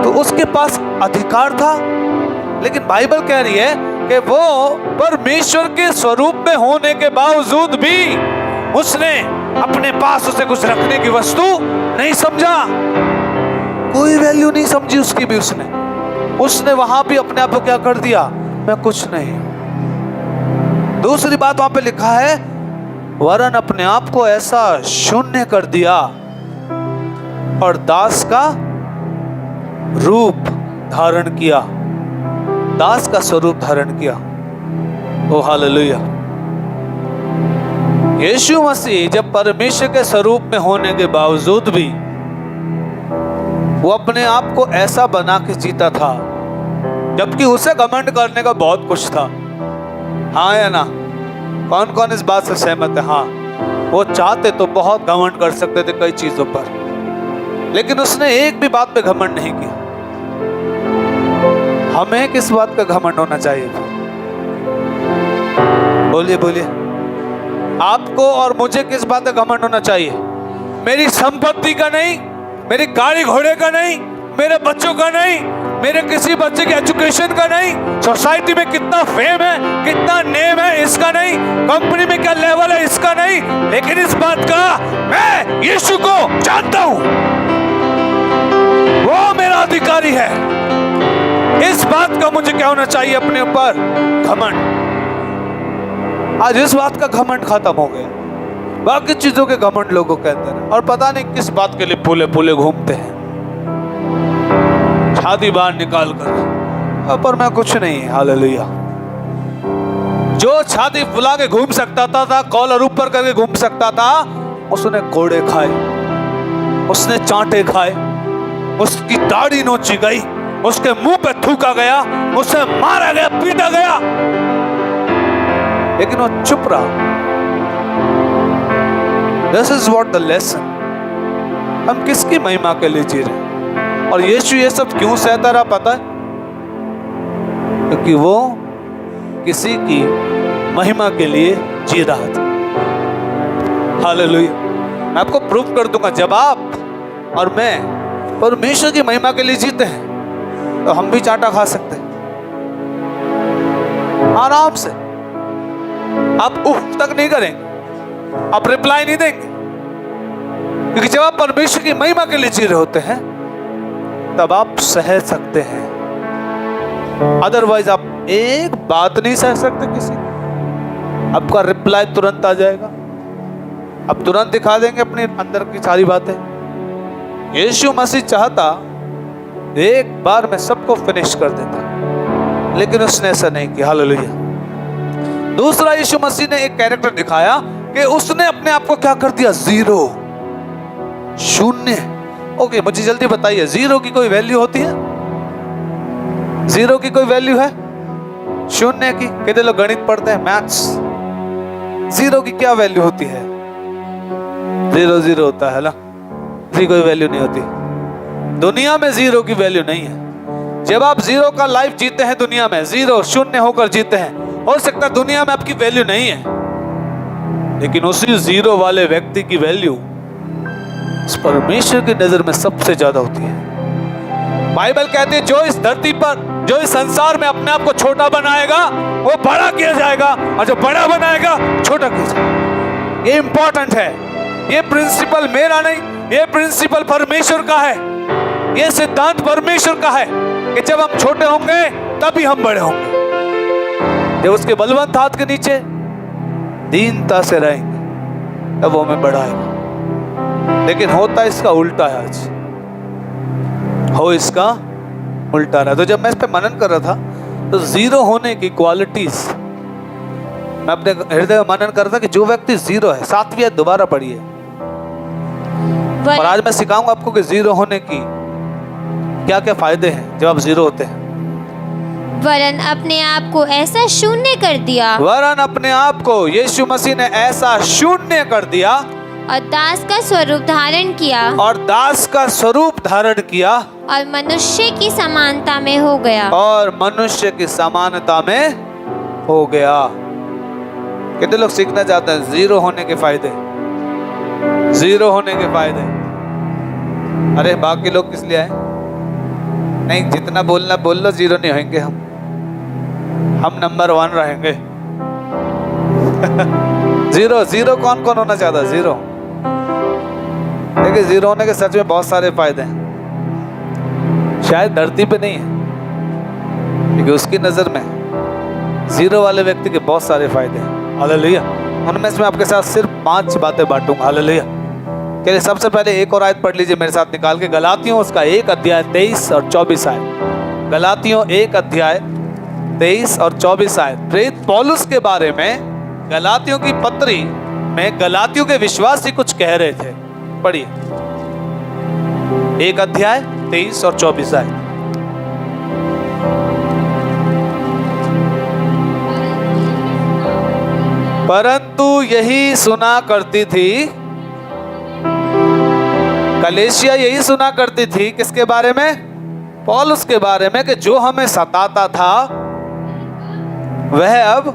तो उसके पास अधिकार था। लेकिन बाइबल कह रही है कि वो परमेश्वर के स्वरूप में होने के बावजूद भी उसने अपने पास उसे कुछ रखने की वस्तु नहीं समझा, कोई वैल्यू नहीं समझी उसकी भी। उसने वहां भी अपने आप को क्या कर दिया? मैं कुछ नहीं। दूसरी बात वहां पे लिखा है, वरन अपने आप को ऐसा शून्य कर दिया और दास का रूप धारण किया, दास का स्वरूप धारण किया। ओ हालेलुया। यीशु मसीह जब परमेश्वर के स्वरूप में होने के बावजूद भी वो अपने आप को ऐसा बना के जीता था, जबकि उसे घमंड करने का बहुत कुछ था। हाँ या ना? कौन कौन इस बात से सहमत है? हाँ, वो चाहते तो बहुत घमंड कर सकते थे कई चीजों पर, लेकिन उसने एक भी बात पे घमंड नहीं किया। हमें किस बात का घमंड होना चाहिए? बोलिए बोलिए। आपको और मुझे किस बात का घमंड होना चाहिए? मेरी संपत्ति का नहीं, मेरी गाड़ी घोड़े का नहीं, मेरे बच्चों का नहीं, मेरे किसी बच्चे के एजुकेशन का नहीं, सोसाइटी में कितना फेम है, कितना नेम है, इसका नहीं, कंपनी में क्या लेवल है, इसका नहीं, लेकिन इस बात का, मैं यीशु को जानता हूं, वो मेरा अधिकारी है। इस बात का मुझे क्या होना चाहिए अपने ऊपर? घमंड। आज इस बात का घमंड खत्म हो गया। बाकी चीजों के घमंड लोगों के अंदर है, और पता नहीं किस बात के लिए फूले फूले घूमते हैं, छाती बाहर निकाल कर, पर मैं कुछ नहीं। हालेलुया। जो छाती फुला के घूम सकता था, कॉलर ऊपर करके घूम सकता था, उसने कोड़े खाए, उसने चांटे खाए, उसकी दाढ़ी नोची गई, उसके मुंह पे थूका गया, उसे मारा गया, पीटा गया, लेकिन वो चुप रहा। This is what the lesson। हम किसकी महिमा के लिए जी रहे हैं? और यीशु ये सब क्यों सहता रहा पता है? क्योंकि वो किसी की महिमा के लिए जी रहा था। हालेलुया। मैं आपको प्रूफ कर दूंगा, जब आप और मैं परमेश्वर की महिमा के लिए जीते हैं, तो हम भी चाटा खा सकते हैं आराम से। आप उफ तक नहीं करेंगे, आप रिप्लाई नहीं देंगे, क्योंकि जब आप परमेश्वर की महिमा के लिए जी रहे होते हैं, तब आप सह सकते हैं। अदरवाइज आप एक बात नहीं सह सकते किसी, आपका रिप्लाई तुरंत आ जाएगा, आप तुरंत दिखा देंगे अपने अंदर की सारी बातें। यीशु मसीह चाहता एक बार में सबको फिनिश कर देता, लेकिन उसने ऐसा नहीं किया। हालेलुया। दूसरा, यीशु मसीह ने एक कैरेक्टर दिखाया कि उसने अपने आप को क्या कर दिया? जीरो, शून्य। ओके, मुझे जल्दी बताइए, जीरो की कोई वैल्यू होती है? जीरो की कोई वैल्यू है? शून्य की? कितने लोग गणित पढ़ते हैं, मैथ्स? जीरो की क्या वैल्यू होती है? जीरो जीरो होता है ना, इसकी कोई वैल्यू नहीं होती। दुनिया में जीरो की वैल्यू नहीं है। जब आप जीरो का लाइफ जीते हैं दुनिया में, जीरो शून्य होकर जीते हैं, हो सकता है दुनिया में आपकी वैल्यू नहीं है, लेकिन उसी जीरो वाले व्यक्ति की वैल्यू इस परमेश्वर की नजर में सबसे ज्यादा होती है। बाइबल कहती है, जो इस धरती पर, जो इस संसार में अपने आप को छोटा बनाएगा वो बड़ा किया जाएगा, और जो बड़ा बनाएगा छोटा किया जाएगा। ये इंपॉर्टेंट है। ये प्रिंसिपल मेरा नहीं, ये प्रिंसिपल परमेश्वर का है। ये सिद्धांत परमेश्वर का है कि जब हम छोटे होंगे तभी हम बड़े होंगे। जब उसके बलवंत हाथ के नीचे दीनता से रहेंगे तब वो हमें बढ़ाएगा। लेकिन होता इसका उल्टा है। आज हो इसका उल्टा रहा। तो जब मैं इस पे मनन कर रहा था तो जीरो होने की क्वालिटीज मैं अपने हृदय में मनन कर रहा था कि जो व्यक्ति जीरो है, 7वीं आयत दोबारा पढ़िए। और आज मैं सिखाऊंगा आपको कि जीरो होने की क्या क्या फायदे हैं जब आप जीरो होते हैं। वरन अपने आप को ऐसा शून्य कर दिया, वरन अपने आप को यीशु मसीह ने ऐसा शून्य कर दिया, और दास का स्वरूप धारण किया, और दास का स्वरूप धारण किया, और मनुष्य की समानता में हो गया, और मनुष्य की समानता में हो गया। कितने लोग सीखना चाहते हैं जीरो होने के फायदे? जीरो होने के फायदे। अरे बाकी लोग किस लिए आए? नहीं, जितना बोलना बोल लो, जीरो नहीं होंगे हम नंबर 1 रहेंगे। जीरो जीरो कौन कौन होना चाहता है? जीरो। देखिए, जीरो होने के सच में बहुत सारे फायदे हैं, शायद धरती पे नहीं है, क्योंकि उसकी नजर में जीरो वाले व्यक्ति के बहुत सारे फायदे हैं। हालेलुया। उनमें से मैं आपके साथ सिर्फ 5 बातें बांटूंगा। हालेलुया। चलिए, सबसे पहले एक और आयत पढ़ लीजिए मेरे साथ निकाल के, गलातियों उसका 1 अध्याय 23 और 24 आयत। गलातियों 1 अध्याय 23 और 24 आयत। प्रेरित पौलुस के बारे में गलातियों की पत्री में गलातियों के विश्वासी कुछ कह रहे थे। पढ़िए 1 अध्याय 23 और 24 आयत। परंतु यही सुना करती थी, कलीसिया यही सुना करती थी, किसके बारे में? पौलुस के बारे में, कि जो हमें सताता था वह अब,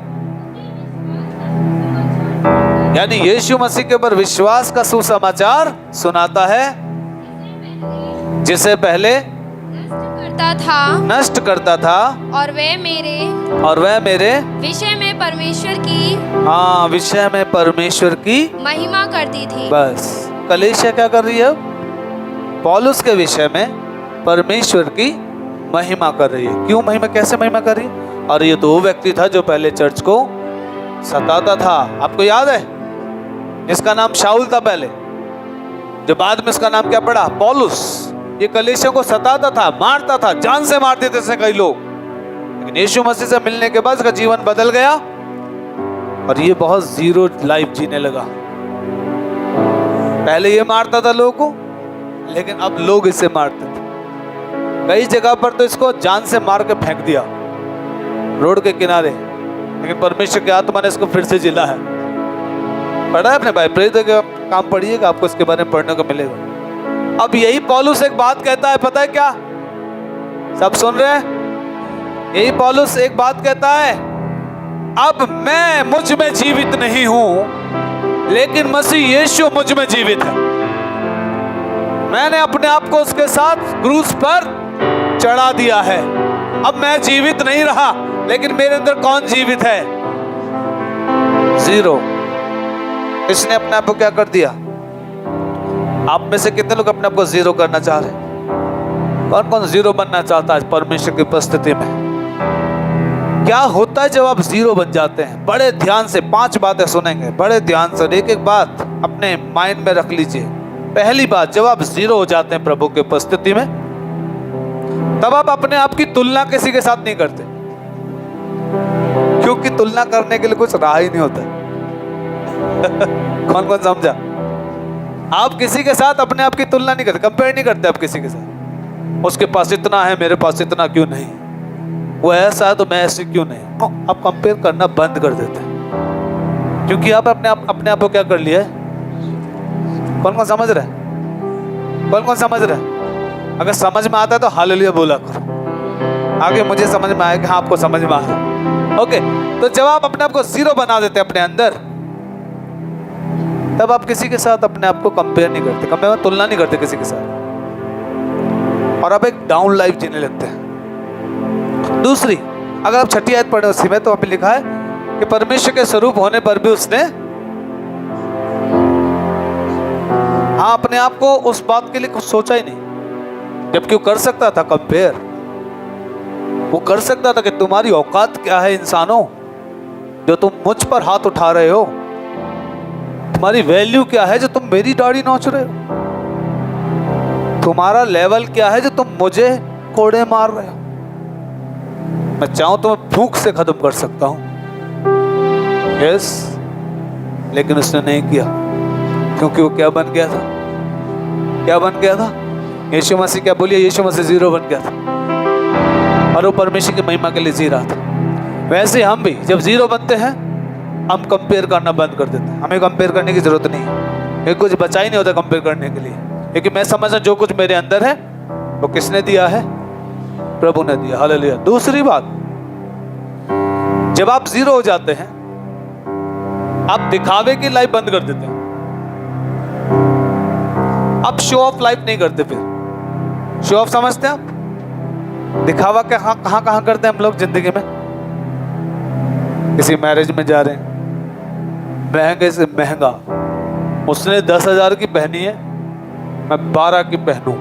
यानी यीशु मसीह के ऊपर विश्वास का सुसमाचार सुनाता है, जिसे पहले नष्ट करता था, और वह मेरे विषय में परमेश्वर की, हाँ, विषय में परमेश्वर की महिमा करती थी। बस कलीसिया क्या कर रही है? पौलुस के विषय में परमेश्वर की महिमा कर रही है। क्यों महिमा? कैसे महिमा कर रही है? और ये तो वो व्यक्ति था जो पहले चर्च को सताता था। आपको याद है? जिसका नाम शाऊल था पहले, जो बाद में उसका नाम क्या पड़ा? पौलुस। ये कलीसिया को सताता था, मारता था, जान से मार देते थे कई लोग। लेकिन यीशु मसीह से मिलने के बाद उसका जीवन बदल गया और ये बहुत जीरो लाइफ जीने लगा। पहले ये मारता था लोगों को, लेकिन अब लोग इसे मारते थे। कई जगह पर तो इसको जान से मार के फेंक दिया रोड के किनारे, लेकिन परमेश्वर के आत्मा ने इसको फिर से जिला है। पढ़ा है अपने भाई? प्रेरित का काम पढ़िएगा, आपको इसके बारे में पढ़ने को मिलेगा। अब यही पौलुस एक बात कहता है, पता है क्या? सब सुन रहे हैं? यही पौलुस एक बात कहता है, अब मैं मुझ में जीवित नहीं हूं, लेकिन मसीह यीशु मुझ में जीवित है। मैंने अपने आप को उसके साथ क्रूस पर चढ़ा दिया है। अब मैं जीवित नहीं रहा, लेकिन मेरे अंदर कौन जीवित है? जीरो। इसने अपने आप को क्या कर दिया? आप में से कितने लोग अपने आप को जीरो करना चाह रहे हैं? कौन कौन जीरो बनना चाहता है परमेश्वर की उपस्थिति में? क्या होता है जब आप जीरो बन जाते हैं? बड़े ध्यान से 5 बातें सुनेंगे, बड़े ध्यान से, एक एक बात अपने माइंड में रख लीजिए। पहली बात, जब आप जीरो हो जाते हैं प्रभु की उपस्थिति में, तब आप अपने आप की तुलना किसी के साथ नहीं करते, क्योंकि तुलना करने के लिए कुछ रहा ही नहीं होता। कौन कौन समझा? आप किसी के साथ अपने आप की तुलना नहीं करते, कंपेयर नहीं करते आप किसी के साथ। उसके पास इतना है, मेरे पास इतना क्यों नहीं, वो ऐसा है तो मैं ऐसे क्यों नहीं। आप कंपेयर करना बंद कर देते हैं, क्योंकि आप अपने आप को क्या कर लिया है। कौन कौन समझ रहा है? कौन कौन समझ रहा है? अगर समझ में आता है तो हालेलुया बोला करो। आगे मुझे समझ में आया कि हाँ आपको समझ में आ रहा। ओके, तो जब आप अपने आप को जीरो बना देते हैं अपने अंदर, तब आप किसी के साथ अपने आप को कंपेयर नहीं करते, कंपेयर तुलना नहीं करते किसी के साथ, और आप एक डाउन लाइफ जीने लगते हैं। दूसरी, अगर आप छठी आयत पढ़े उसी में, तो वहां पे लिखा है कि परमेश्वर के स्वरूप होने पर भी उसने हाँ अपने आप को उस बात के लिए कुछ सोचा ही नहीं, जबकि वो कर सकता था कंपेयर। वो कर सकता था कि तुम्हारी औकात क्या है इंसानों, जो तुम मुझ पर हाथ उठा रहे हो। तुम्हारी वैल्यू क्या है जो तुम मेरी दाढ़ी नोच रहे हो। तुम्हारा लेवल क्या है जो तुम मुझे कोड़े मार रहे हो। मैं चाहूं तो मैं भूख से खत्म कर सकता हूं, यस, लेकिन उसने नहीं किया, क्योंकि वो क्या बन गया था? क्या बन गया था? यीशु मसीह, क्या बोलिए, यीशु मसीह जीरो बन गया था, और वो परमेश्वर की महिमा के लिए जी रहा था। वैसे हम भी जब जीरो बनते हैं, हम कंपेयर करना बंद कर देते हैं। हमें कंपेयर करने की जरूरत नहीं है, कुछ बचा ही नहीं होता कंपेयर करने के लिए, क्योंकि मैं समझता जो कुछ मेरे अंदर है वो किसने दिया है? प्रभु ने दिया। हालेलुया। दूसरी बात, जब आप जीरो हो जाते हैं, आप दिखावे की लाइफ बंद कर देते हैं। आप शो ऑफ लाइफ नहीं करते। फिर शो ऑफ समझते हैं आप? दिखावा कहां कहां करते हैं हम लोग जिंदगी में? किसी मैरिज में जा रहे हैं, महंगे से महंगा, उसने 10,000 की पहनी है, मैं 12 की पहनूं,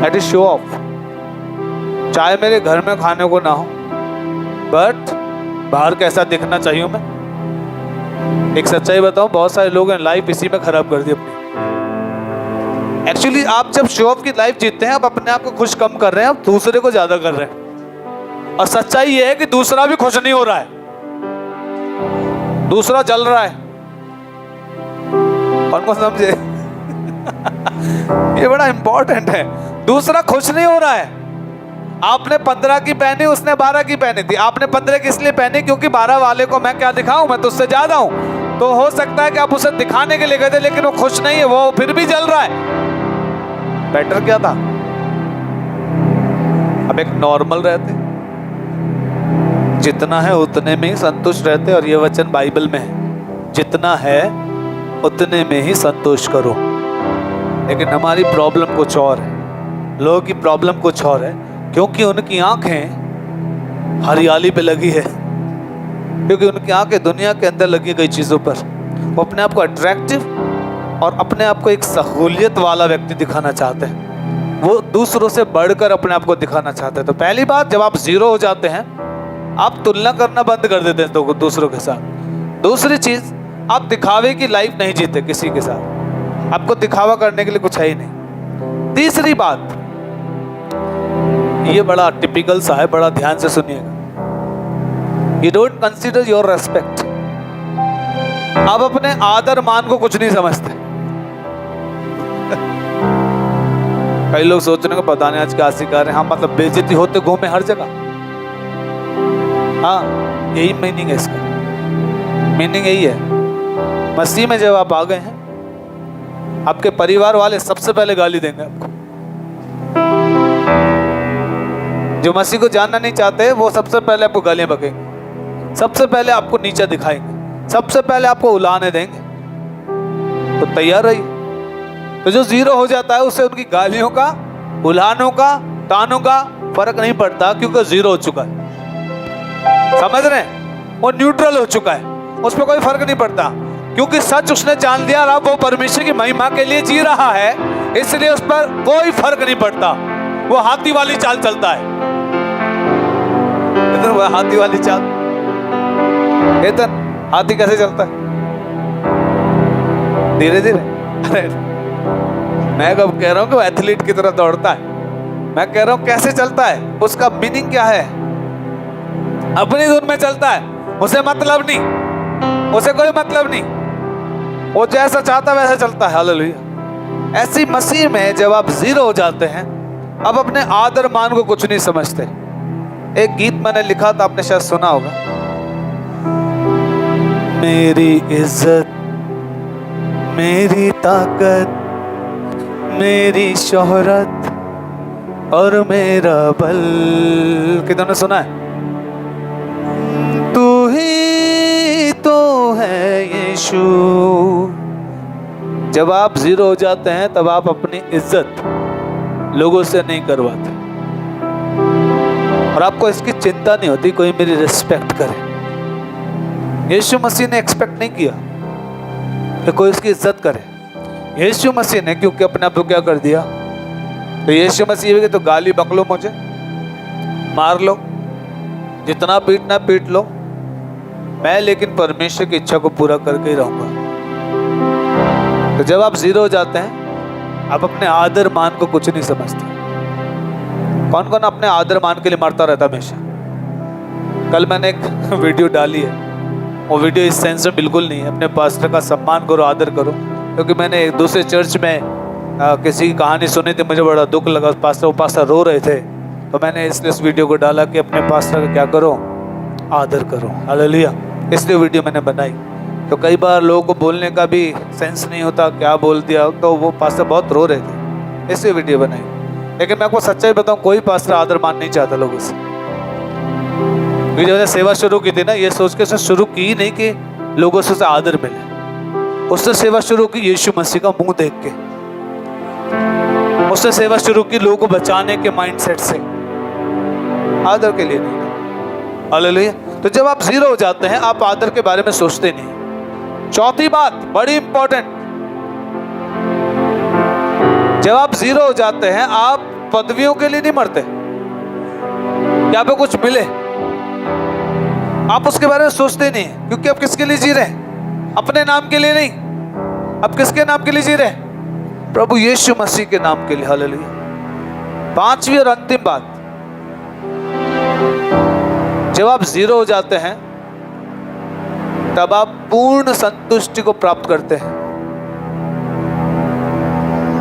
दैट इज शो ऑफ। चाहे मेरे घर में खाने को ना हो, बट बाहर कैसा दिखना चाहिए मैं। एक सच्चाई बताऊं, बहुत सारे लोग हैं लाइफ इसी में खराब कर दी अपनी। एक्चुअली आप जब शो ऑफ की लाइफ जीतते हैं, आप अपने आप को खुश कम कर रहे हैं, आप दूसरे को ज्यादा कर रहे हैं। और सच्चाई ये है कि दूसरा भी खुश नहीं हो रहा है, दूसरा जल रहा है। कौन को समझे? ये बड़ा इंपॉर्टेंट है। दूसरा खुश नहीं हो रहा है। आपने 15 की पहनी, उसने 12 की पहनी थी। आपने 15 की इसलिए पहनी क्योंकि 12 वाले को मैं क्या दिखाऊं, मैं तो उससे ज्यादा हूं। तो हो सकता है कि आप उसे दिखाने के लिए गए थे, लेकिन वो खुश नहीं है, वो फिर भी जल रहा है। बेटर क्या था? अब एक नॉर्मल रहते, जितना है उतने में ही संतुष्ट रहते। और ये वचन बाइबल में है, जितना है उतने में ही संतोष करो। लेकिन हमारी प्रॉब्लम कुछ और है, लोगों की प्रॉब्लम कुछ और है, क्योंकि उनकी आंखें हरियाली पे लगी है, क्योंकि उनकी आंखें दुनिया के अंदर लगी गई चीज़ों पर। वो अपने आप को अट्रैक्टिव और अपने आप को एक सहूलियत वाला व्यक्ति दिखाना चाहते हैं। वो दूसरों से बढ़कर अपने आप को दिखाना चाहते हैं। तो पहली बात, जब आप जीरो हो जाते हैं, आप तुलना करना बंद कर देते हैं तो दूसरों के साथ। दूसरी चीज़, आप दिखावे की लाइफ नहीं जीते किसी के साथ, आपको दिखावा करने के लिए कुछ है ही नहीं। तीसरी बात, ये बड़ा टिपिकल सा है, बड़ा ध्यान से सुनिएगा। You don't consider your respect. आप अपने आदर मान को कुछ नहीं समझते। कई लोग सोचने को पता नहीं आज क्या सिखा रहे हैं। हाँ, मतलब बेइज्जती होते घूमे हर जगह। हाँ, यही मीनिंग है इसका। मीनिंग यही है, मसीह में जब आप आ गए हैं, आपके परिवार वाले सबसे पहले गाली देंगे आपको। जो मसीह को जानना नहीं चाहते, वो सबसे पहले आपको गालियां बकेंगे, सबसे पहले आपको नीचा दिखाएंगे, सबसे पहले आपको उलाने देंगे। तो तैयार रहिए। तो जो जीरो हो जाता है, उसे उनकी गालियों का, उलानों का, तानों का फर्क नहीं पड़ता, क्योंकि जीरो हो चुका है। समझ रहे हैं? वो न्यूट्रल हो चुका है, उस पर कोई फर्क नहीं पड़ता, क्योंकि सच उसने जान लिया। अब वो परमेश्वर की महिमा के लिए जी रहा है, इसलिए उस पर कोई फर्क नहीं पड़ता। वो हाथी वाली चाल चलता है। वो हाथी वाली चाल, हाथी कैसे चलता है? धीरे धीरे। अरे मैं कब कह रहा हूँ कि वो एथलीट की तरह दौड़ता है, मैं कह रहा हूँ कैसे चलता है, उसका मीनिंग क्या है, अपनी धुन में चलता है, उसे मतलब नहीं, उसे कोई मतलब नहीं, वो जैसा चाहता वैसा चलता है। हालेलुया। ऐसी मसीह में जब आप जीरो हो जाते हैं, अब अपने आदर मान को कुछ नहीं समझते। एक गीत मैंने लिखा था, आपने शायद सुना होगा, मेरी इज्जत, मेरी ताकत, मेरी शोहरत और मेरा बल। कितने सुना है? तू ही तो है यीशु। जब आप जीरो हो जाते हैं तब आप अपनी इज्जत लोगों से नहीं करवाते और आपको इसकी चिंता नहीं होती कोई मेरी रिस्पेक्ट करे। यीशु मसीह ने एक्सपेक्ट नहीं किया कि कोई उसकी इज्जत करे। यीशु मसीह ने क्योंकि अपने आप को क्या कर दिया, तो यीशु मसीह के तो गाली बकलो, मुझे मार लो, जितना पीटना पीट लो, मैं लेकिन परमेश्वर की इच्छा को पूरा करके ही रहूंगा। तो जब आप जीरो हो जाते हैं, आप अपने आदर मान को कुछ नहीं समझते। कौन कौन अपने आदर मान के लिए मरता रहता हमेशा? कल मैंने एक वीडियो डाली है, वो वीडियो इस सेंस में बिल्कुल नहीं है, अपने पास्टर का सम्मान करो, आदर करो। क्योंकि मैंने एक दूसरे चर्च में किसी की कहानी सुनी थी, मुझे बड़ा दुख लगा, वो पास्टर रो रहे थे, तो मैंने इसलिए उस वीडियो को डाला कि अपने पास्टर का क्या करो, आदर करो। हालेलुया। इसलिए वीडियो मैंने बनाई। तो कई बार लोगों को बोलने का भी सेंस नहीं होता, क्या बोल दिया, तो वो पास्टर बहुत रो रहे थे, इसलिए वीडियो बनाई। लेकिन मैं आपको सच्चाई बताऊं, कोई पास्टर आदर मान नहीं चाहता लोगों से। जब मैंने सेवा शुरू की थी ना, ये सोच के उसने शुरू की नहीं कि लोगों से आदर मिले, उसने सेवा शुरू की यीशु मसीह का मुंह देख के, उसने सेवा शुरू की लोगों को बचाने के माइंडसेट से, आदर के लिए नहीं। हालेलुया। तो जब आप जीरो हो जाते हैं, आप आदर के बारे में सोचते नहीं। चौथी बात बड़ी इंपॉर्टेंट, जब आप जीरो हो जाते हैं, आप पदवियों के लिए नहीं मरते, क्या पे कुछ मिले, आप उसके बारे में सोचते नहीं, क्योंकि आप किसके लिए जी रहे हैं? अपने नाम के लिए नहीं। आप किसके नाम के लिए जी रहे हैं? प्रभु यीशु मसीह के नाम के लिए। हालेलुया। पांचवी और अंतिम बात, जब आप जीरो हो जाते हैं, तब आप पूर्ण संतुष्टि को प्राप्त करते हैं।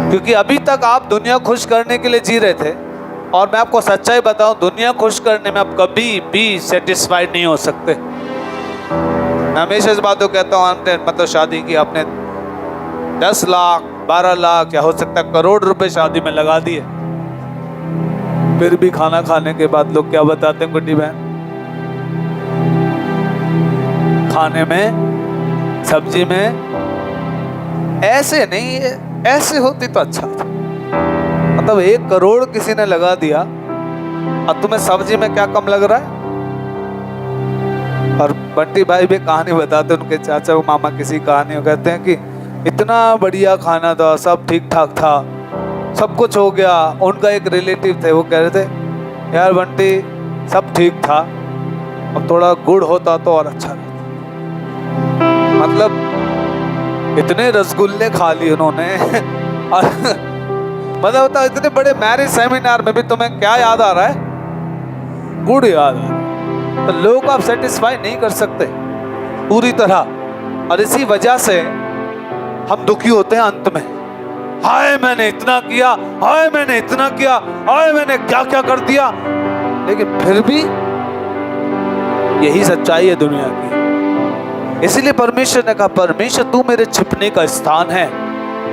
क्योंकि अभी तक आप दुनिया खुश करने के लिए जी रहे थे, और मैं आपको सच्चाई बताऊं, दुनिया खुश करने में आप कभी भी सेटिस्फाइड नहीं हो सकते। मैं हमेशा इस बात को कहता हूं, आपने मतलब शादी की, आपने 10 लाख 12 लाख या हो सकता है करोड़ रुपए शादी में लगा दिए, फिर भी खाना खाने के बाद लोग क्या बताते हैं गुड्डी बहन, खाने में, सब्जी में ऐसे नहीं, ऐसे होती तो अच्छा था। मतलब 1 करोड़ किसी ने लगा दिया और तुम्हें सब्जी में क्या कम लग रहा है? और बंटी भाई भी कहानी बताते, उनके चाचा वो मामा किसी कहानी कहते हैं कि इतना बढ़िया खाना था, सब ठीक ठाक था, सब कुछ हो गया। उनका एक रिलेटिव थे, वो कह रहे थे यार बंटी सब ठीक था, अब थोड़ा गुड़ होता तो और अच्छा रहता। मतलब इतने रसगुल्ले खा लिए उन्होंने और मतलब होता इतने बड़े मैरिज सेमिनार में भी तुम्हें क्या याद आ रहा है? गुड़ याद आ रहा है। तो लोगों को आप सेटिस्फाई नहीं कर सकते पूरी तरह, और इसी वजह से हम दुखी होते हैं अंत में। हाय मैंने इतना किया, हाय मैंने इतना किया, हाय मैंने क्या क्या कर दिया। लेकिन फिर भी यही सच्चाई है दुनिया की। इसलिए परमेश्वर ने कहा, परमेश्वर तू मेरे छिपने का स्थान है,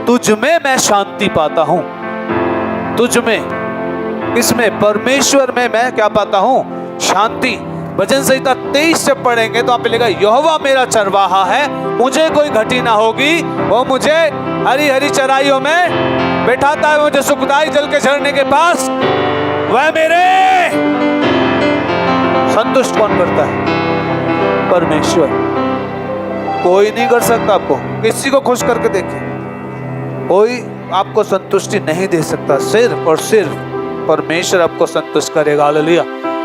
तुझ में मैं शांति पाता हूं। तुझ में, इसमें परमेश्वर में मैं क्या पाता हूं? शांति। भजन संहिता 23 जब पढ़ेंगे तो आप मिलेगा, यहोवा मेरा चरवाहा है, मुझे कोई घटी ना होगी, वो मुझे हरी हरी चराइयों में बैठाता है, मुझे सुखदाई जल के झरने के पास वह मेरे संतुष्ट कौन करता है? परमेश्वर। कोई नहीं कर सकता आपको, किसी को खुश करके देखिए, कोई आपको संतुष्टि नहीं दे सकता, सिर्फ और सिर्फ परमेश्वर आपको संतुष्ट करेगा। हालेलुया।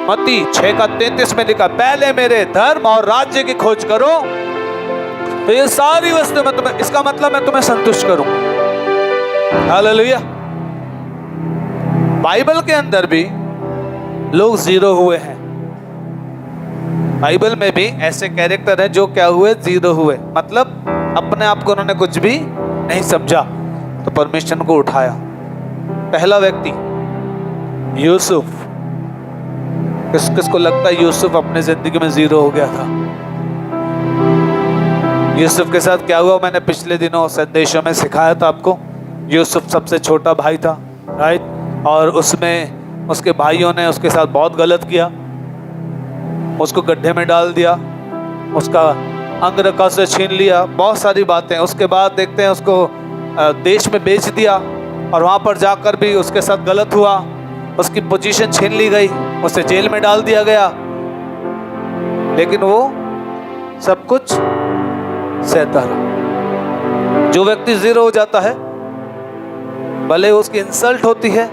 मत्ती 6:33 में लिखा, पहले मेरे धर्म और राज्य की खोज करो तो ये सारी वस्तु मैं तुम्हें, इसका मतलब मैं तुम्हें संतुष्ट करूं। हालेलुया। बाइबल के अंदर भी लोग जीरो हुए हैं। बाइबल में भी ऐसे कैरेक्टर हैं जो क्या हुए, जीरो हुए, मतलब अपने आप को उन्होंने कुछ भी नहीं समझा तो परमेश्वर को उठाया। पहला व्यक्ति यूसुफ। किस किस को लगता है यूसुफ अपने जिंदगी में जीरो हो गया था? यूसुफ के साथ क्या हुआ मैंने पिछले दिनों संदेशों में सिखाया था आपको। यूसुफ सबसे छोटा भाई था, राइट, और उसमें उसके भाइयों ने उसके साथ बहुत गलत किया, उसको गड्ढे में डाल दिया, उसका अंग रखा से छीन लिया, बहुत सारी बातें। उसके बाद देखते हैं उसको देश में बेच दिया और वहाँ पर जाकर भी उसके साथ गलत हुआ, उसकी पोजीशन छीन ली गई, उसे जेल में डाल दिया गया। लेकिन वो सब कुछ सहता रहा। जो व्यक्ति जीरो हो जाता है, भले उसकी इंसल्ट होती है,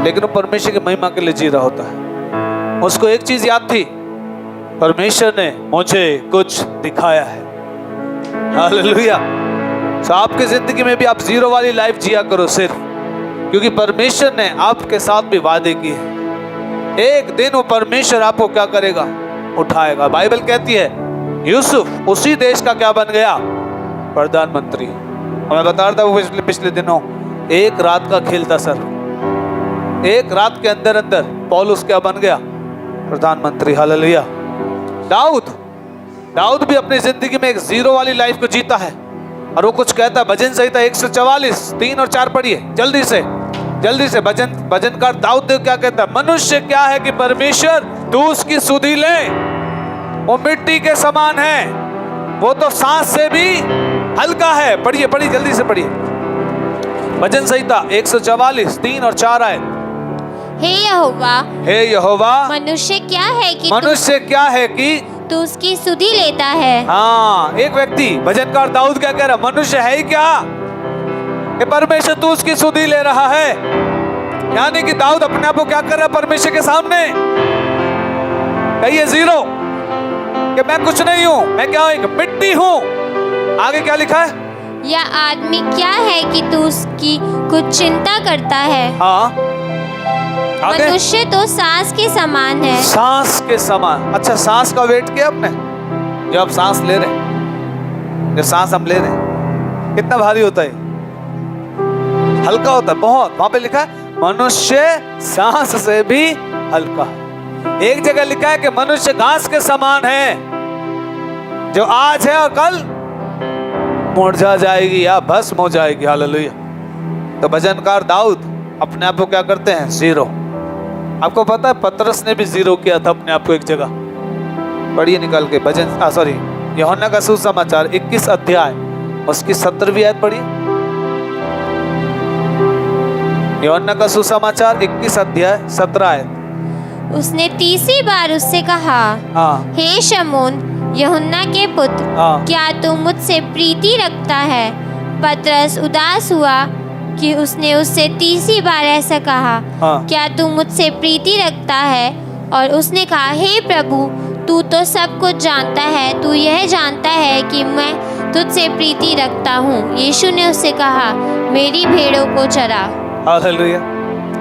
लेकिन वो परमेश्वर की महिमा के लिए जी रहा होता है। उसको एक चीज याद थी, परमेश्वर ने मुझे कुछ दिखाया है। हालेलुया। तो आपकी जिंदगी में भी आप जीरो वाली लाइफ जिया करो सिर्फ, क्योंकि परमेश्वर ने आपके साथ भी वादे किए हैं। एक दिन वो परमेश्वर आपको क्या करेगा, उठाएगा। बाइबल कहती है यूसुफ उसी देश का क्या बन गया, प्रधानमंत्री। मैं बता रहा था वो पिछले दिनों, एक रात का खेल था सर। एक रात के अंदर अंदर पौलुस क्या बन गया, प्रधानमंत्री। हालेलुया। दाऊद भी अपनी जिंदगी में एक जीरो वाली लाइफ को जीता है, और वो कुछ कहता है। भजन संहिता 144 3 और 4 पढ़िए जल्दी से। भजनकार दाऊद क्या कहता है, मनुष्य क्या है कि परमेश्वर तू उसकी सुधि ले, वो मिट्टी के समान है, वो तो सांस से भी हल्का है। पढ़िए जल्दी से पढ़िए। भजन संहिता 144 3 और 4 आए। हे यहोवा मनुष्य क्या है कि तू उसकी सुधि लेता है। हाँ, एक व्यक्ति भजनकार दाऊद क्या कह रहा, मनुष्य है ही क्या कि परमेश्वर तू उसकी सुधि ले रहा है। यानी कि दाऊद अपने आप को क्या कर रहा है परमेश्वर के सामने, कहिए जीरो, कि मैं कुछ नहीं हूं, मैं क्या हूं, एक मिट्टी हूं। आगे क्या लिखा है, या आदमी क्या है कि तू उसकी कुछ चिंता करता है। हाँ आगे? मनुष्य तो सांस के समान है। सांस के समान। अच्छा, सांस का वेट किया आपने? जो आप सांस ले रहे हैं, जो सांस हम ले रहे हैं, कितना भारी होता है? हल्का होता है बहुत। वहां पे लिखा है मनुष्य सांस से भी हल्का। एक जगह लिखा है कि मनुष्य घास के समान है, जो आज है और कल मुरझा जाएगी या भस्म हो जाएगी। हालेलुया। तो भजनकार दाऊद अपने आप को क्या करते हैं, जीरो। आपको पता है पतरस ने भी जीरो किया था अपने आप को एक जगह। पढ़िए निकाल के यूहन्ना का सुसमाचार 21 अध्याय उसकी 17वीं आयत पढ़िए। यूहन्ना का सुसमाचार 21 अध्याय 17 आयत। उसने तीसरी बार उससे कहा, हे शमून यूहन्ना के पुत्र, क्या तू मुझसे प्रीति रखता है? पतरस उदास हुआ कि उसने उससे तीसरी बार ऐसा कहा, क्या तू मुझसे प्रीति रखता है? और उसने कहा, हे प्रभु, तू तो सब कुछ जानता है, तू यह जानता है कि मैं तुझसे प्रीति रखता हूँ। यीशु ने उससे कहा, मेरी भेड़ों को चरा। हालेलुया।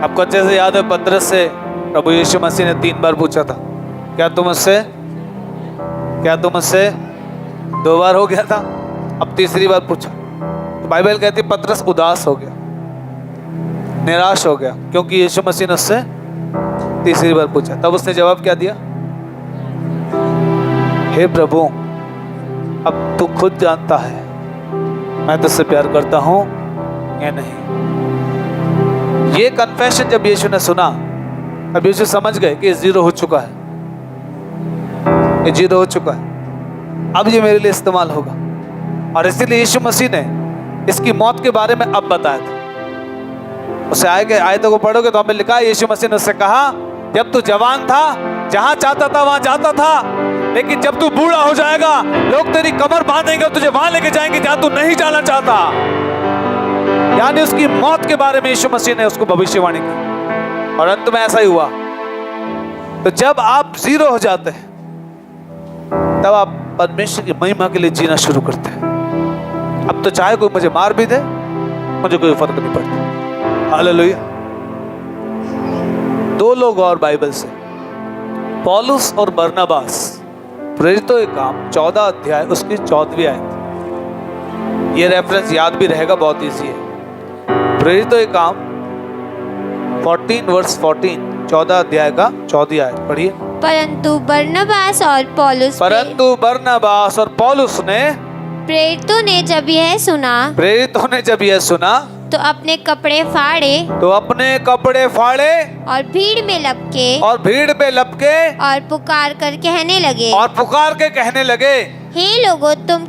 आपको अच्छे से याद है पतरस से प्रभु यीशु मसीह ने 3 बार पूछा था, क्या तुम मुझसे 2 बार हो गया था, अब तीसरी बार पूछा। तो बाइबल कहती है पतरस उदास हो गया, निराश हो गया, क्योंकि यीशु मसीह ने उससे तीसरी बार पूछा। तब उसने जवाब क्या दिया, हे प्रभु, अब तू खुद जानता है मैं तुझसे प्यार करता हूं या नहीं। ये कन्फेशन जब यीशु ने सुना, अब यीशु समझ गए कि ये जीरो हो चुका है, ये जीरो हो चुका है, अब ये मेरे लिए इस्तेमाल होगा। और इसीलिए यीशु मसीह ने इसकी मौत के बारे में अब बताया था। उसे आयतों को पढ़ोगे तो हमें लिखा है, यीशु मसीह ने उससे कहा, जब तू जवान था, जहां चाहता था वहां जाता था, लेकिन जब तू बूढ़ा हो जाएगा, लोग तेरी कमर बांधेंगे और तुझे वहां लेके जाएंगे जहां तू नहीं जाना चाहता। यानी उसकी मौत के बारे में यीशु मसीह ने उसको भविष्यवाणी की, और अंत में ऐसा ही हुआ। तो जब आप जीरो हो जाते हैं, तब आप परमेश्वर की महिमा के लिए जीना शुरू करते हैं। अब तो चाहे कोई मुझे मार भी दे, मुझे कोई फर्क नहीं पड़ता। हालेलुया। 2 लोग और बाइबल से, पौलुस और बरनबास, प्रेरितों के काम 14 अध्याय उसकी 14वीं आयत। ये रेफरेंस याद भी रहेगा, बहुत इजी है। प्रेरितों के काम 14 वर्स 14, 14 अध्याय का 14वीं आयत पढ़िए। परंतु बरनबास और पौलुस ने प्रेरितों ने जब यह सुना तो अपने कपड़े फाड़े और भीड़ में लपके और पुकार कर कहने लगे, हे लोगों तुम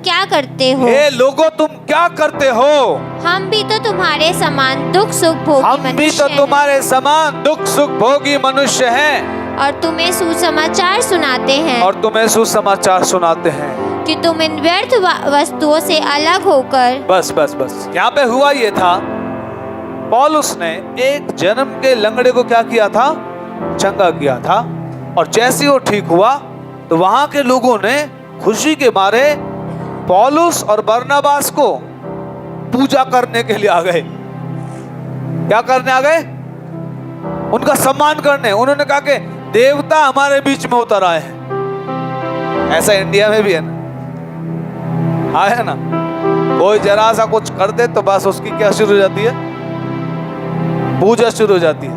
क्या करते हो? हम भी तो तुम्हारे समान दुख सुख भोगी मनुष्य हैं और तुम्हें सुसमाचार सुनाते हैं कि तुम इन व्यर्थ वस्तुओं से अलग होकर। बस यहाँ पे हुआ ये था, पौलुस ने एक जन्म के लंगड़े को क्या किया था? चंगा किया था। और जैसे वो ठीक हुआ तो वहां के लोगों ने खुशी के मारे पौलुस और बरनबास को पूजा करने के लिए आ गए। क्या करने आ गए? उनका सम्मान करने। उन्होंने कहा कि देवता हमारे बीच में उतर आए हैं। ऐसा इंडिया में भी है ना, है ना? कोई जरा सा कुछ कर दे तो बस उसकी क्या शुरू हो जाती है? पूजा शुरू हो जाती है।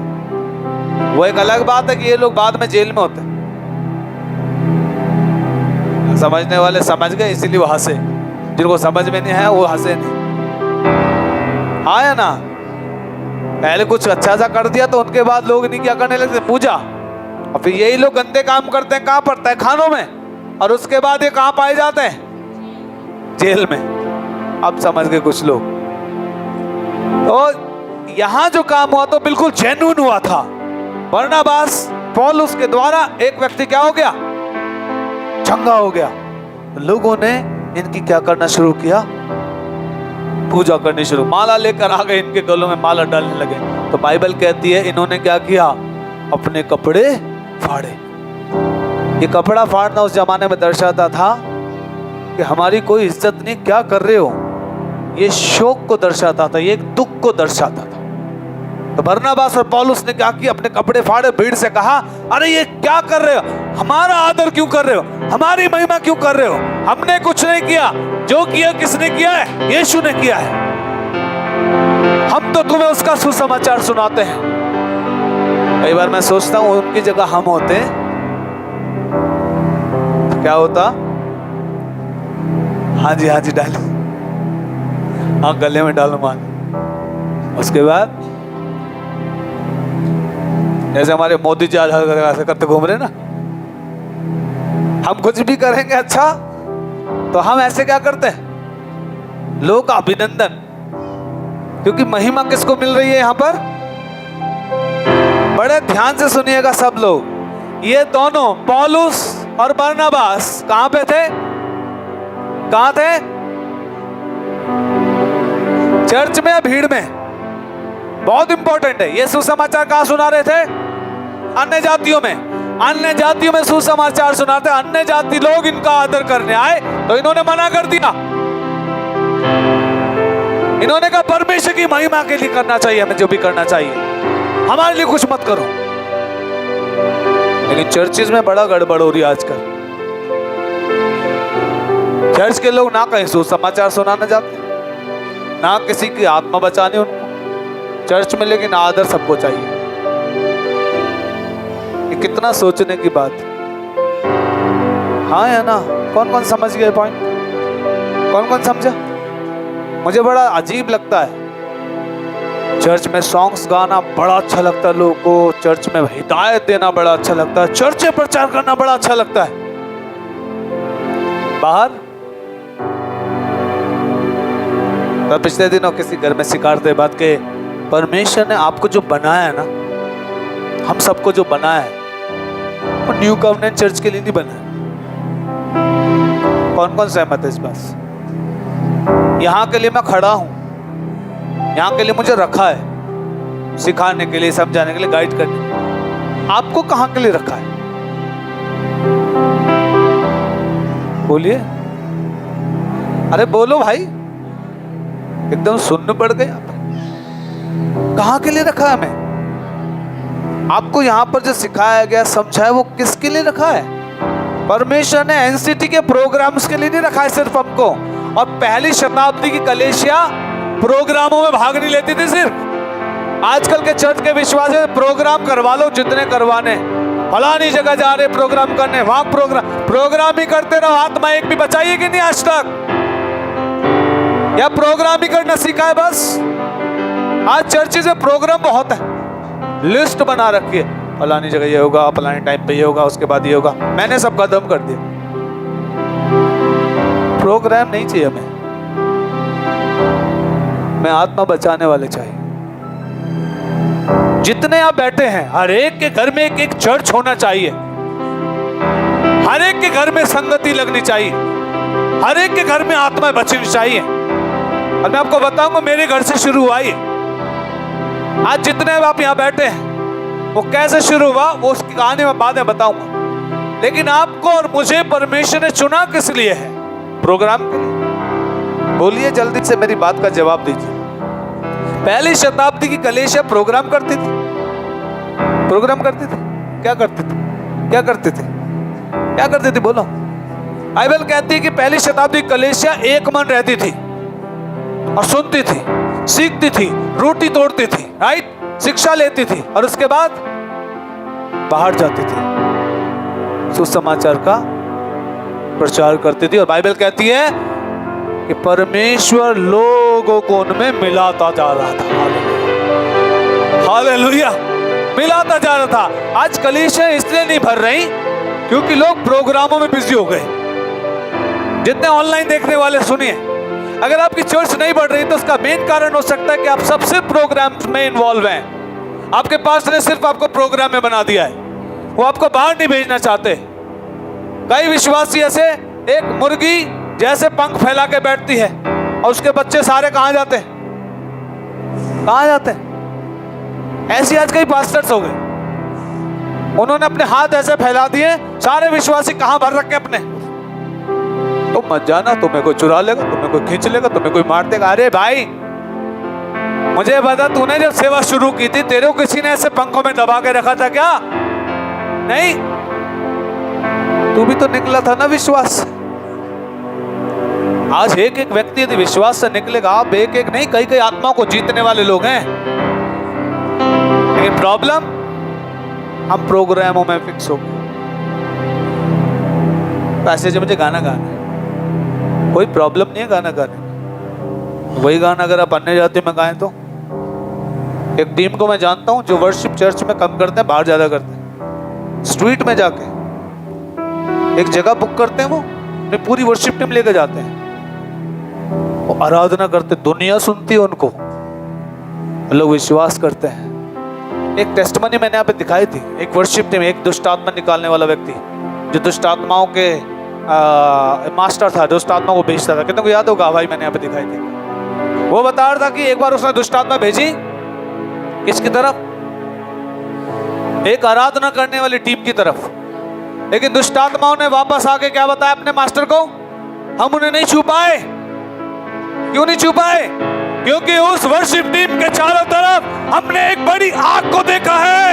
वो एक अलग बात है कि ये लोग बाद में जेल में होते हैं। समझने वाले समझ गए, इसीलिए वो हंसे। जिनको समझ में नहीं है वो हंसे नहीं। हाँ है ना? पहले कुछ अच्छा सा कर दिया तो उनके बाद लोग नहीं क्या करने लगते? पूजा। और फिर यही लोग गंदे काम करते हैं, कहाँ पड़ता है? खानों में। और उसके बाद ये कहाँ पाए जाते हैं? जेल में। अब समझ गए कुछ लोग। तो यहां जो काम हुआ तो बिल्कुल जेन्युइन हुआ था। बरनबास पौलुस के द्वारा एक व्यक्ति क्या हो गया? चंगा हो गया। लोगों ने इनकी क्या करना शुरू किया? पूजा करनी शुरू। माला लेकर आ गए, इनके गलों में माला डालने लगे। तो बाइबल कहती है इन्होंने क्या किया? अपने कपड़े फाड़े। ये कपड़ा फाड़ना उस जमाने में दर्शाता था कि हमारी कोई इज्जत नहीं, क्या कर रहे हो? ये शोक को दर्शाता था, ये एक दुख को दर्शाता था। तो बरनबास और पौलुस ने क्या किया? अपने कपड़े फाड़े, भीड़ से कहा, अरे ये क्या कर रहे हो? हमारा आदर क्यों कर रहे हो? हमारी महिमा क्यों कर रहे हो? हमने कुछ नहीं किया। जो किया किसने किया है? यीशु ने किया है। हम तो तुम्हें उसका सुसमाचार सुनाते हैं। कई बार मैं सोचता हूं उनकी जगह हम होते तो क्या होता? हाँ जी डालो, हाँ गले में डालो मान। उसके बाद जैसे हमारे मोदी जी ऐसे करते घूम रहे ना, हम कुछ भी करेंगे अच्छा तो हम ऐसे क्या करते हैं? लोगों का अभिनंदन। क्योंकि महिमा किसको मिल रही है यहां पर? बड़े ध्यान से सुनिएगा सब लोग। ये दोनों पौलुस और बरनबास कहां पे थे? कहां थे? चर्च में या भीड़ में? बहुत इंपॉर्टेंट है। ये सुसमाचार कहां सुना रहे थे? अन्य जातियों में। अन्य जातियों में सुसमाचार सुनाते। अन्य जाति लोग इनका आदर करने आए तो इन्होंने मना कर दिया। इन्होंने कहा परमेश्वर की महिमा के लिए करना चाहिए, हमें जो भी करना चाहिए, हमारे लिए कुछ मत करो। लेकिन चर्चेज में बड़ा गड़बड़ हो रही है आजकल। चर्च के लोग ना कहीं सुसमाचार सुनाने जाते, ना किसी की आत्मा बचाने उनको चर्च में, लेकिन आदर सबको चाहिए। ये कितना सोचने की बात। हाँ है ना? कौन कौन समझ गए पॉइंट? कौन कौन समझा? मुझे बड़ा अजीब लगता है। चर्च में सॉन्ग्स गाना बड़ा अच्छा लगता है लोगों को। चर्च में हिदायत देना बड़ा अच्छा लगता है। चर्च में प्रचार करना बड़ा अच्छा लगता है। बाहर तो पिछले दिनों किसी घर में सिखाते बात के, परमेश्वर ने आपको जो बनाया है ना, हम सबको जो बनाया है, वो न्यू कवनेंट चर्च के लिए नहीं बनाया। कौन कौन सहमत है इस बात से? यहाँ के लिए मैं खड़ा हूँ, यहाँ के लिए मुझे रखा है, सिखाने के लिए, समझाने के लिए, गाइड करने। आपको कहाँ के लिए रखा है? बोलिए, अरे बोलो भाई, एकदम सुन्न पड़ गए। कहाँ के लिए रखा है हमें? आपको यहाँ पर जो सिखाया गया, समझाया, वो किसके लिए रखा है? परमेश्वर ने एनसीटी के प्रोग्राम्स के लिए नहीं रखा है सिर्फ हमको। और पहली शताब्दी की कलीसिया प्रोग्रामों में भाग नहीं लेती थी सिर्फ। आजकल के चर्च के विश्वास है प्रोग्राम करवा लो जितने करवाने, फलानी जगह जा रहे प्रोग्राम करने, वहां प्रोग्राम ही करते रहो। आत्मा एक भी बचाइए कि नहीं आज तक? या प्रोग्राम ही करना सीखा है बस? आज चर्चेज में प्रोग्राम बहुत है, लिस्ट बना रखी है, फलानी जगह ये होगा, फलाने टाइम पे ये होगा, उसके बाद ये होगा। मैंने सब खत्म कर दिया। प्रोग्राम नहीं चाहिए हमें, मैं आत्मा बचाने वाले चाहिए। जितने आप बैठे हैं, हर एक के घर में एक एक चर्च होना चाहिए, हर एक के घर में संगति लगनी चाहिए, हर एक के घर में आत्मा बचनी चाहिए। और मैं आपको बताऊंगा, मेरे घर से शुरू हुआ ये। आज जितने आप यहाँ बैठे हैं, वो कैसे शुरू हुआ वो उसकी कहानी मैं बाद में बताऊंगा। लेकिन आपको और मुझे परमेश्वर ने चुना किस लिए है? प्रोग्राम के लिए। बोलिए जल्दी से, मेरी बात का जवाब दीजिए। पहली शताब्दी की कलीसिया प्रोग्राम करती थी। प्रोग्राम करती थी, क्या करती थी? क्या करती थी? क्या करती थी? बोलो। बाइबल कहती है कि पहली शताब्दी की कलीसिया एक मन रहती थी और सुनती थी, सीखती थी, रोटी तोड़ती थी, राइट, शिक्षा लेती थी, और उसके बाद बाहर जाती थी, सुसमाचार का प्रचार करती थी। और बाइबल कहती है कि परमेश्वर लोगों को उनमें मिलाता जा रहा था। हालेलुया, मिलाता जा रहा था। आज कलीसिया इसलिए नहीं भर रही क्योंकि लोग प्रोग्रामों में बिजी हो गए। जितने ऑनलाइन देखने वाले सुनिए, अगर आपकी चर्च नहीं बढ़ रही तो उसका मेन कारण हो सकता है कि आप सबसे प्रोग्राम में इन्वॉल्व हैं। आपके पास ने सिर्फ आपको प्रोग्राम में बना दिया है, वो आपको बाहर नहीं भेजना चाहते। कई विश्वासी ऐसे, एक मुर्गी जैसे पंख फैला के बैठती है और उसके बच्चे सारे कहां जाते हैं? कहां जाते हैं? ऐसे आज कई पास्टर्स हो गए, उन्होंने अपने हाथ ऐसे फैला दिए, सारे विश्वासी कहां भर रखे अपने। तो मत जाना, तुम्हें कोई चुरा लेगा, तुम्हें कोई खींच लेगा, तुम्हें कोई मार देगा। अरे भाई, मुझे बता, तूने जब सेवा शुरू की थी तेरे को किसी ने ऐसे पंखों में दबा के रखा था क्या? नहीं, तू भी तो निकला था ना विश्वास से। आज एक एक व्यक्ति यदि विश्वास से निकलेगा, आप एक एक नहीं, कई कई आत्माओं को जीतने वाले लोग हैं। लेकिन प्रॉब्लम, हम प्रोग्रामों में फिक्स हो गए। पैसे जो मुझे गाना गाना है, कोई प्रॉब्लम नहीं है गाना गाने में। वही गाना अगर आप अन्य जाति में गाएं तो। एक टीम को मैं जानता हूं जो वर्शिप चर्च में कम करते हैं, बाहर ज्यादा करते हैं। स्ट्रीट में जाके एक जगह बुक करते हैं, वो अपनी पूरी वर्शिप टीम लेकर जाते हैं, वो आराधना करते, दुनिया सुनती है उनको, लोग विश्वास करते हैं। एक टेस्टमनी मैंने यहाँ पे दिखाई थी, एक वर्शिप टीम, एक दुष्ट आत्मा निकालने वाला व्यक्ति जो दुष्ट आत्माओं के मास्टर था, दुष्ट आत्मा को भेजता था। कितने को याद होगा भाई? मैंने यहाँ पे दिखाई थी। वो बता रहा था कि एक बार उसने दुष्ट आत्मा भेजी किसकी तरफ? एक आराधना करने वाली टीम की तरफ। लेकिन दुष्ट आत्माओं ने वापस आके क्या बताया अपने मास्टर को? हम उन्हें नहीं छू पाए। क्यों नहीं छू पाए? क्योंकि उस वर्शिप टीम के चारों तरफ हमने एक बड़ी आग को देखा है।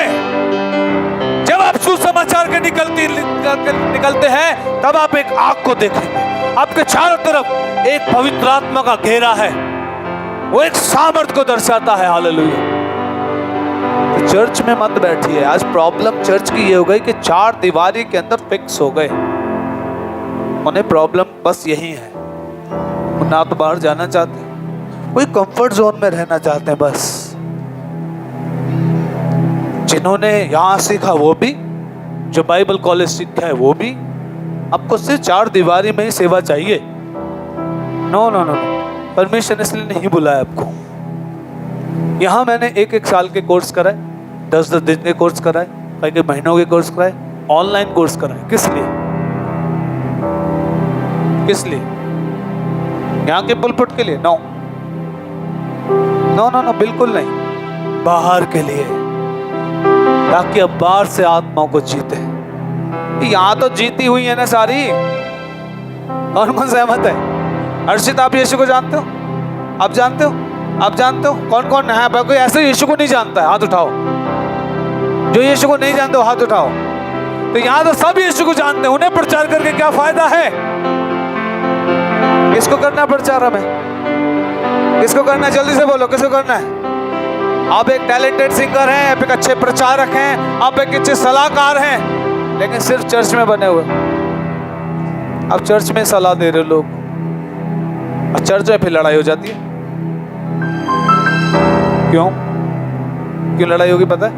जब आप सुसमाचार के निकलते हैं तब आप एक आग को देखेंगे। आपके चारों तरफ एक पवित्र आत्मा का घेरा है, वो एक सामर्थ को दर्शाता है। हालेलुया। तो चर्च में मत बैठिए। आज प्रॉब्लम चर्च की ये हो गई कि चार दीवारी के अंदर फिक्स हो गए। उन्हें प्रॉब्लम बस यही है, वो ना तो बाहर जाना चाहते, कोई कंफर्ट जोन में रहना चाहते हैं बस। जिन्होंने यहाँ सीखा वो भी, जो बाइबल कॉलेज सीखा है वो भी, आपको सिर्फ चार दीवारी में ही सेवा चाहिए। नो नो नो, परमेश्वर ने इसलिए नहीं बुलाया आपको। यहाँ मैंने एक एक साल के कोर्स कराए, 10-10 दिन के कोर्स कराए, कई महीनों के कोर्स कराए, ऑनलाइन कोर्स कराए। किस लिए? किस लिए? यहाँ के पुलपुट के लिए? नो नो नो नो, बिल्कुल नहीं। बाहर के लिए, ताकि अब बाहर से आत्माओं को जीते। यहाँ तो जीती हुई है ना सारी, कौन कौन सहमत है? हर्षित, आप यीशु को जानते हो? आप जानते हो? आप जानते हो? कौन कौन है? कोई ऐसे यीशु को नहीं जानता है? हाथ उठाओ। जो यीशु को नहीं जानते हो हाथ उठाओ। तो यहाँ तो सब यीशु को जानते हैं, उन्हें प्रचार करके क्या फायदा है? किसको करना प्रचार? हमें किसको करना है? जल्दी से बोलो, किसको करना है? आप एक टैलेंटेड सिंगर हैं, आप एक अच्छे प्रचारक हैं, आप एक अच्छे सलाहकार हैं, लेकिन सिर्फ चर्च में बने हुए। आप चर्च में सलाह दे रहे हो लोग, और चर्च में फिर लड़ाई हो जाती है। क्यों क्यों लड़ाई होगी पता है?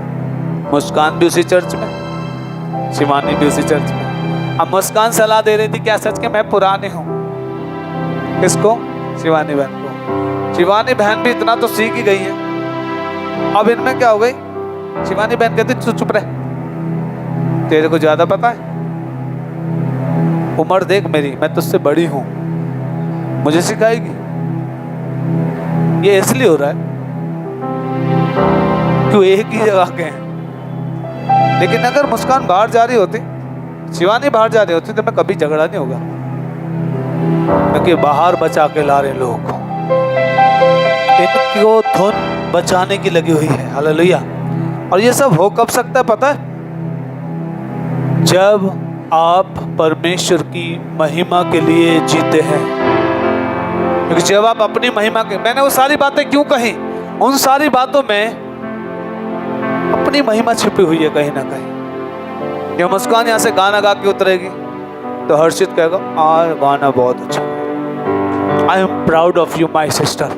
मुस्कान भी उसी चर्च में, शिवानी भी उसी चर्च में। अब मुस्कान सलाह दे रही थी, क्या सच के मैं पुरानी हूं? किसको? शिवानी बहन को। शिवानी बहन भी इतना तो सीख ही गई है, अब इनमें क्या हो गई? शिवानी बहन कहती तू चुप रह, तेरे को ज्यादा पता है, उम्र देख मेरी, मैं तुझसे बड़ी हूं, मुझे सिखाएगी। ये इसलिए हो रहा है क्यों एक ही जगह के हैं। लेकिन अगर मुस्कान बाहर जा रही होती, शिवानी बाहर जा रही होती, तो मैं कभी झगड़ा नहीं होगा, क्योंकि बाहर बचा के ला रहे लोग, इनको धुन बचाने की लगी हुई है। हालेलुया। और ये सब हो कब सकता है पता है? जब आप परमेश्वर की महिमा के लिए जीते हैं। क्योंकि जब आप अपनी महिमा के, मैंने वो सारी बातें क्यों कही? उन सारी बातों में अपनी महिमा छिपी हुई है कहीं ना कहीं। जब मुस्कान यहाँ से गाना गा के उतरेगी तो हर्षित कहेगा आ गाना बहुत अच्छा, I am proud of you my sister.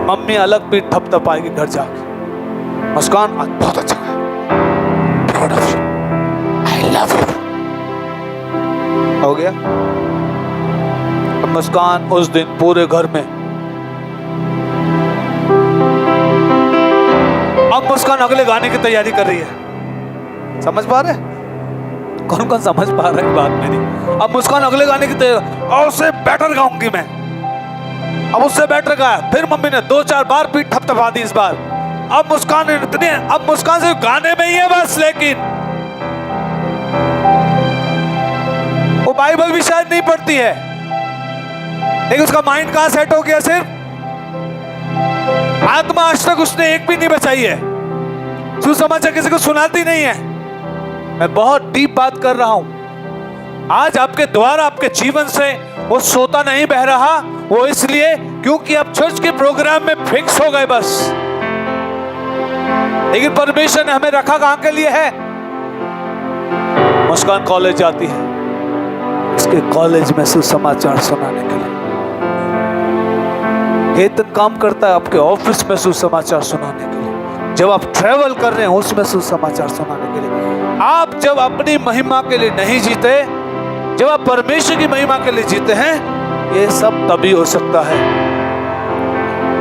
Mummy अलग पीठ थपथपाएगी घर जाके, मुस्कान आज बहुत अच्छा है, proud of you, I love you. हो गया। मुस्कान उस दिन पूरे घर में, अब मुस्कान अगले गाने की तैयारी कर रही है। समझ पा रहे? कौन कौन समझ पा रहा है बात मेरी? अब मुस्कान अगले गाने की तैयारी, और उससे बेटर गाऊंगी मैं, अब उससे बेटर गाया। फिर मम्मी ने 2-4 बार पीठ थपथपा दी इस बार। अब मुस्कान इतने, अब मुस्कान सिर्फ गाने में ही है बस, लेकिन वो बाइबल भी शायद नहीं पढ़ती है, लेकिन उसका माइंड कहां सेट हो गया? सिर्फ आत्मा आज तक उसने एक भी नहीं बचाई है, सुसमाचार किसी को सुनाती नहीं है। मैं बहुत डीप बात कर रहा हूं। आज आपके द्वारा, आपके जीवन से वो सोता नहीं बह रहा, वो इसलिए क्योंकि आप चर्च के प्रोग्राम में फिक्स हो गए बस। लेकिन परमेश्वर ने हमें रखा कहां के लिए है? मुस्कान कॉलेज जाती है, इसके कॉलेज में सुसमाचार सुनाने के लिए। केतन काम करता है आपके ऑफिस में सुसमाचार सुनाने के लिए। जब आप ट्रैवल कर रहे हैं उसमें सुसमाचार सुनाने के लिए। आप जब अपनी महिमा के लिए नहीं जीते, जब आप परमेश्वर की महिमा के लिए जीते हैं, ये सब तभी हो सकता है,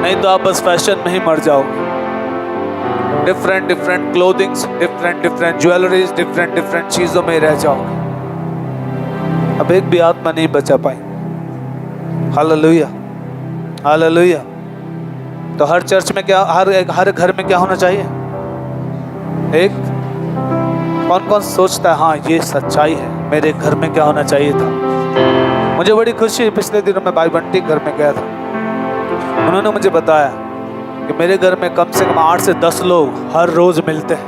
नहीं तो आप बस फैशन में ही मर जाओगे। Different clothings, different jewelleries, different चीजों में रह जाओगे। अब एक भी आत्मा नहीं बचा पाई। Hallelujah, hallelujah. तो हर चर्च में क्या, हर घर में क्या होना चाहिए? एक, कौन कौन सोचता है हाँ ये सच्चाई है, मेरे घर में क्या होना चाहिए था? मुझे बड़ी खुशी है, पिछले दिनों मैं भाई बंटी घर में गया था, उन्होंने मुझे बताया कि मेरे घर में कम से कम 8 से 10 लोग हर रोज मिलते हैं।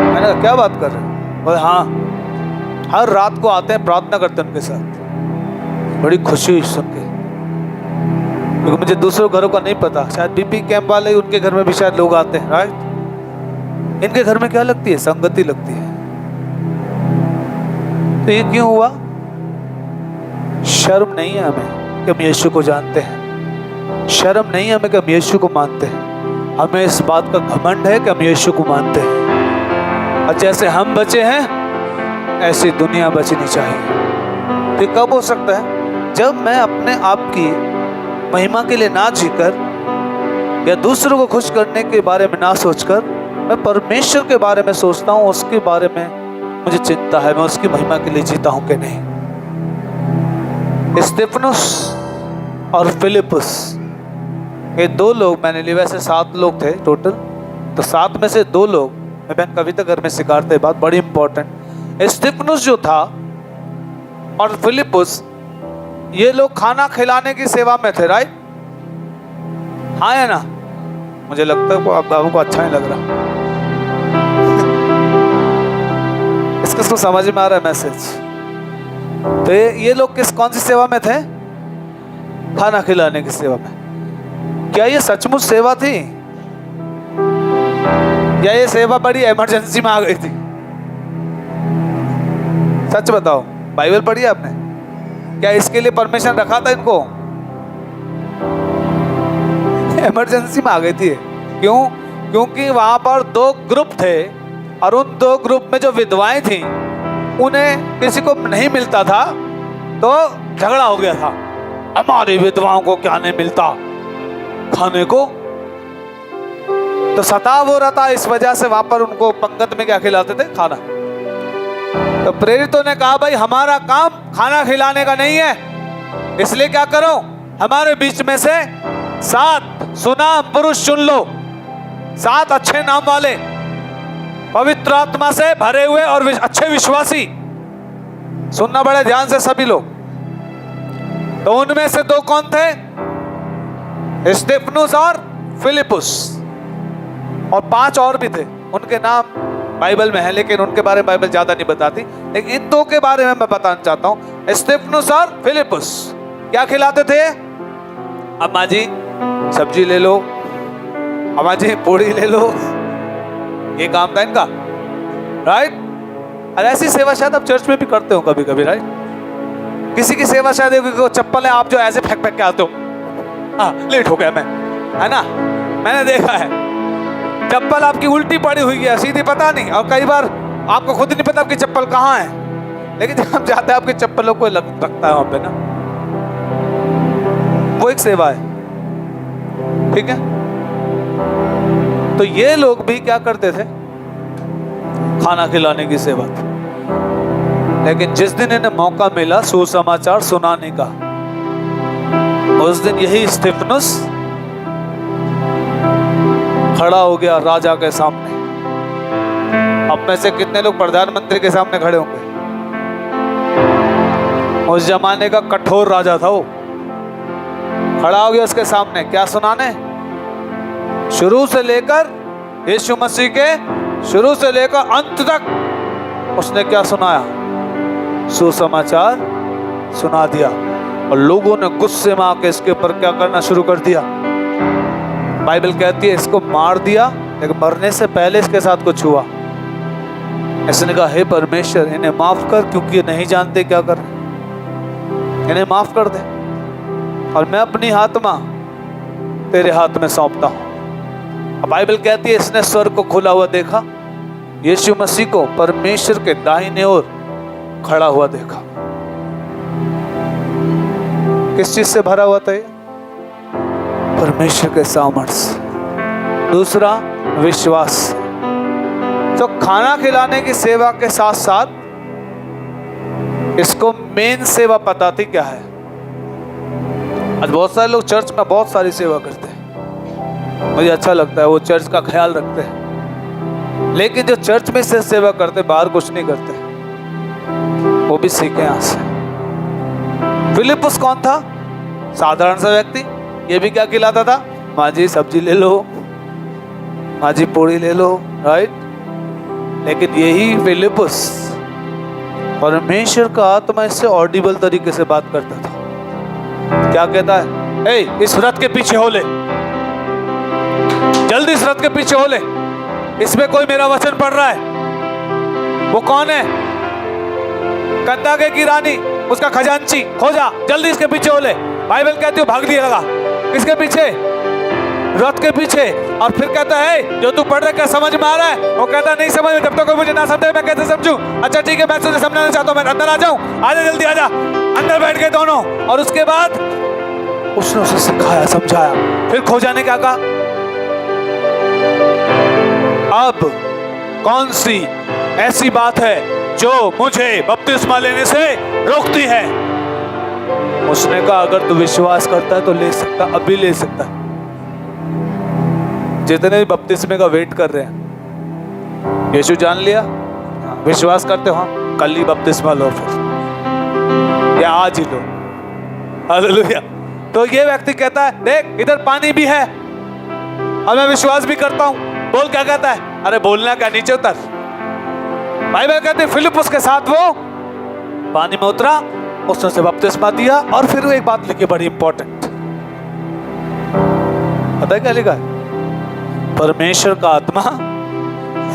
मैंने कहा क्या बात कर रहे हैं? बोले हाँ, हर रात को आते हैं, प्रार्थना करते हैं उनके साथ। बड़ी खुशी हुई सुन के, क्योंकि मुझे दूसरों घरों का नहीं पता, शायद बीपी कैंप वाले उनके घर में भी शायद लोग आते हैं, राइट? इनके घर में क्या लगती है? संगति लगती है। तो ये क्यों हुआ? शर्म नहीं है हमें कि हम यीशु को जानते हैं, शर्म नहीं है हमें कि हम यीशु को मानते हैं। हमें इस बात का घमंड है कि हम यीशु को मानते हैं, और जैसे हम बचे हैं ऐसी दुनिया बचनी चाहिए। तो कब हो सकता है? जब मैं अपने आप की महिमा के लिए ना जीकर या दूसरों को खुश करने के बारे में ना सोचकर मैं परमेश्वर के बारे में सोचता हूँ, उसके बारे में मुझे चिंता है, मैं उसकी महिमा के लिए जीता हूँ कि नहीं। स्तिफनुस और फिलिपुस, ये 2 लोग मैंने लिए, वैसे 7 लोग थे टोटल, तो 7 में से 2 लोग, मैं बहन कविता घर में सिखाते, बात बड़ी इंपॉर्टेंट। स्तिफनुस जो था और फिलिपुस, ये लोग खाना खिलाने की सेवा में थे, राइट? हाँ है ना? मुझे लगता है आप बाबू को अच्छा नहीं लग रहा। इसको समझ में आ रहा है मैसेज? तो ये लोग कौन सी सेवा में थे? खाना खिलाने की सेवा में। क्या ये सचमुच सेवा थी या ये सेवा बड़ी इमरजेंसी में आ गई थी? सच बताओ, बाइबल पढ़ी है आपने? क्या इसके लिए परमिशन रखा था इनको? इमरजेंसी में आ गई थी। क्यों? क्योंकि वहां पर 2 ग्रुप थे और उन 2 ग्रुप में जो विधवाएं थी उन्हें किसी को नहीं मिलता था, तो झगड़ा हो गया था। हमारी विधवाओं को क्या नहीं मिलता खाने को? तो सताव हो रहा था, इस वजह से वहां पर उनको पंगत में क्या खिलाते थे? खाना। तो प्रेरितों ने कहा, भाई हमारा काम खाना खिलाने का नहीं है, इसलिए क्या करो, हमारे बीच में से 7 सुनाम पुरुष चुन लो, 7 अच्छे नाम वाले, पवित्र आत्मा से भरे हुए और अच्छे विश्वासी। सुनना बड़े ध्यान से सभी लोग। तो उनमें से 2 कौन थे? स्टेफनुस और फिलिपुस, और 5 और भी थे, उनके नाम बाइबल में है लेकिन उनके बारे में बाइबल ज्यादा नहीं बताती। लेकिन इन 2 के बारे में मैं बताना चाहता हूं। स्टेफनुस और फिलिपुस क्या खिलाते थे? अम्मा जी सब्जी ले लो, अम्मा जी पूड़ी ले लो, ये काम था इनका, राइट? और ऐसी सेवा शायद आप चर्च में भी करते हो कभी कभी, राइट? किसी की सेवा शायद चप्पल है, आप जो ऐसे फेंक फेंक के आते हो, हाँ लेट हो गया मैं, है ना? मैंने देखा है चप्पल आपकी उल्टी पड़ी हुई है, सीधी पता नहीं, और कई बार आपको खुद नहीं पता आपकी चप्पल कहाँ है, लेकिन जब जाते हैं आपकी चप्पलों को रखता है वहां पे ना, वो एक सेवा है, ठीक है? तो ये लोग भी क्या करते थे? खाना खिलाने की सेवा थी। लेकिन जिस दिन इन्हें मौका मिला सुसमाचार सुनाने का, उस दिन यही स्टेफनुस खड़ा हो गया राजा के सामने। अब में से कितने लोग प्रधानमंत्री के सामने खड़े होंगे? उस जमाने का कठोर राजा था वो, खड़ा हो गया उसके सामने। क्या सुनाने? शुरू से लेकर यीशु मसीह के शुरू से लेकर अंत तक उसने क्या सुनाया? सुसमाचार सुना दिया। और लोगों ने गुस्से में आके इसके ऊपर क्या करना शुरू कर दिया? बाइबल कहती है इसको मार दिया, लेकिन मरने से पहले इसके साथ कुछ हुआ। इसने कहा, हे परमेश्वर इन्हें माफ कर, क्योंकि ये नहीं जानते क्या कर रहे, इन्हें माफ कर दे, और मैं अपनी आत्मा तेरे हाथ में सौंपता हूं। बाइबल कहती है इसने स्वर्ग को खुला हुआ देखा, यीशु मसीह को परमेश्वर के दाहिने ओर खड़ा हुआ देखा। किस चीज से भरा हुआ था ये? परमेश्वर के सामर्थ्य। दूसरा, विश्वास। तो खाना खिलाने की सेवा के साथ साथ इसको मेन सेवा पता थी क्या है? आज बहुत सारे लोग चर्च में बहुत सारी सेवा करते हैं, मुझे अच्छा लगता है, वो चर्च का ख्याल रखते हैं, लेकिन जो चर्च में से सेवा करते बाहर कुछ नहीं करते, वो भी सीखे यहां से। फिलिपुस कौन था? साधारण सा व्यक्ति। ये भी क्या खिलाता था? माँ जी सब्जी ले लो, माँ जी पूड़ी ले लो, राइट? लेकिन यही फिलिपुस, परमेश्वर का आत्मा इससे ऑडिबल तरीके से बात करता था। क्या कहता है? ए, इस रथ के पीछे हो ले, जल्दी इस रथ के पीछे हो ले, इसमें कोई मेरा वचन पढ़ रहा है। वो कौन है? कंदाके की रानी, उसका खजांची, हो जा जल्दी इसके पीछे हो ले। बाइबल कहती है भाग दिया लगा, किसके पीछे? रथ के पीछे। और फिर कहता है जो तू पढ़ रहा है क्या समझ में आ रहा है? वो कहता नहीं समझ में, जब तक कोई मुझे ना समझे मैं कैसे समझूं? अच्छा ठीक है, मैं तुझे समझाना चाहता हूं, मैं अंदर आ जाऊं, आजा जल्दी आजा। अंदर बैठ गए दोनों, और उसके बाद उसने उसे सिखाया, समझाया। फिर खोजा ने क्या कहा? अब कौन सी ऐसी बात है जो मुझे बपतिस्मा लेने से रोकती है? उसने कहा अगर तू विश्वास करता है तो ले सकता, अभी ले सकता है। जितने भी बपतिस्मे का वेट कर रहे हैं, यीशु जान लिया, विश्वास करते हो, कल ही बपतिस्मा लो। फिर या आज ही लो। हालेलुया। तो ये व्यक्ति कहता है देख इधर पानी भी है और मैं विश्वास भी करता हूं। बोल क्या कहता है? अरे बोलना क्या, नीचे उतर। बाइबल कहते हैं फिलिप्पुस के साथ वो पानी में उतरा, उसने उसे बपतिस्मा दिया और फिर वो एक बात लिखी बड़ी इंपॉर्टेंट। पता है क्या लिखा है? परमेश्वर का आत्मा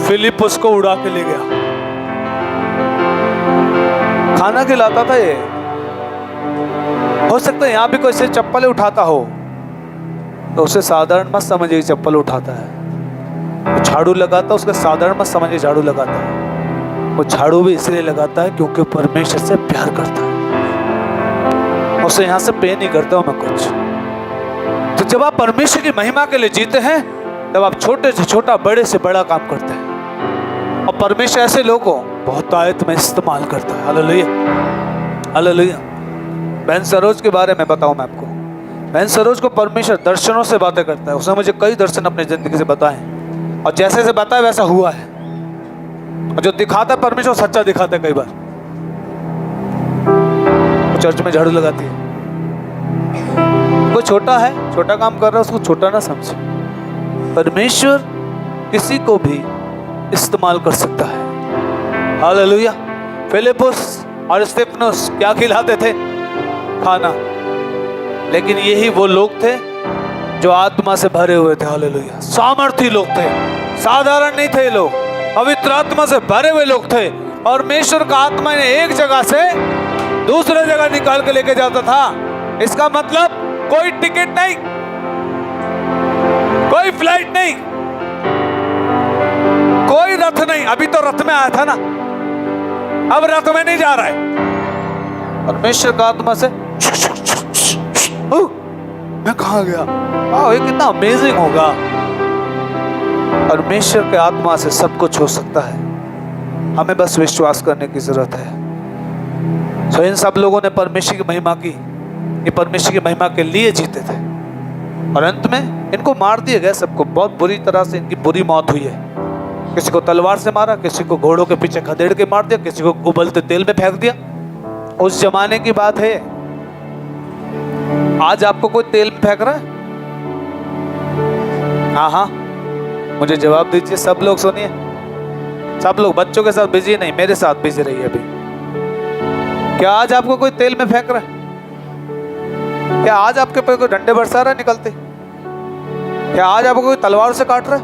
फिलिप्पुस को उड़ा के ले गया। खाना खिलाता था ये। हो सकता है यहां भी कोई से चप्पल उठाता हो तो उसे साधारण मत समझिए चप्पल उठाता है। झाड़ू लगाता उसका साधारण मत समझिए झाड़ू लगाता है। वो झाड़ू भी इसलिए लगाता है क्योंकि परमेश्वर से प्यार करता है। उसे यहां से पे नहीं करता हूं मैं कुछ। तो जब आप परमेश्वर की महिमा के लिए जीते हैं तब आप छोटे से छोटा बड़े से बड़ा काम करते हैं और परमेश्वर ऐसे लोगों को बहुत आयत में इस्तेमाल करता है। Hallelujah, hallelujah. बहन सरोज के बारे में बताऊं मैं आपको। बहन सरोज को परमेश्वर दर्शनों से बातें करता है। उसने मुझे कई दर्शन अपनी जिंदगी से बताए और जैसे से बताया वैसा हुआ है। और जो दिखाता है परमेश्वर सच्चा दिखाता है। कई बार वो चर्च में झाड़ू लगाती है। कोई छोटा है, छोटा काम कर रहा है, उसको छोटा ना समझे। परमेश्वर किसी को भी इस्तेमाल कर सकता है। हालेलुया। फिलिप्पुस और स्तिफनुस क्या खिलाते थे? खाना। लेकिन यही वो लोग थे जो आत्मा से भरे हुए थे। हालेलुया। सामर्थी लोग थे, साधारण नहीं थे लोग, पवित्र आत्मा से भरे हुए लोग थे। और परमेश्वर का आत्मा ने एक जगह से दूसरे जगह निकाल के लेके जाता था। इसका मतलब कोई टिकट नहीं, कोई फ्लाइट नहीं, कोई रथ नहीं। अभी तो रथ में आया था ना, अब रथ में नहीं जा रहा है। परमेश्वर का आत्मा से मैं कहां गया? ये कितना अमेजिंग होगा। परमेश्वर के आत्मा से सब कुछ हो सकता है। हमें बस विश्वास करने की जरूरत है। सो इन सब लोगों ने परमेश्वर की महिमा की, ये परमेश्वर की महिमा के लिए जीते थे और अंत में इनको मार दिया गया। सबको बहुत बुरी तरह से इनकी बुरी मौत हुई है। किसी को तलवार से मारा, किसी को घोड़ों के पीछे खदेड़ के मार दिया, किसी को उबलते तेल में फेंक दिया। उस जमाने की बात है। आज आपको कोई तेल में फेंक रहा है? हाँ, मुझे जवाब दीजिए। सब लोग सुनिए, सब लोग बच्चों के साथ बिजी नहीं, मेरे साथ बिजी रहिए अभी। क्या आज आपको कोई तेल में फेंक रहा है? क्या आज आपके पे कोई डंडे बरसा रहा है निकलते? क्या आज आपको कोई तलवार से काट रहा है?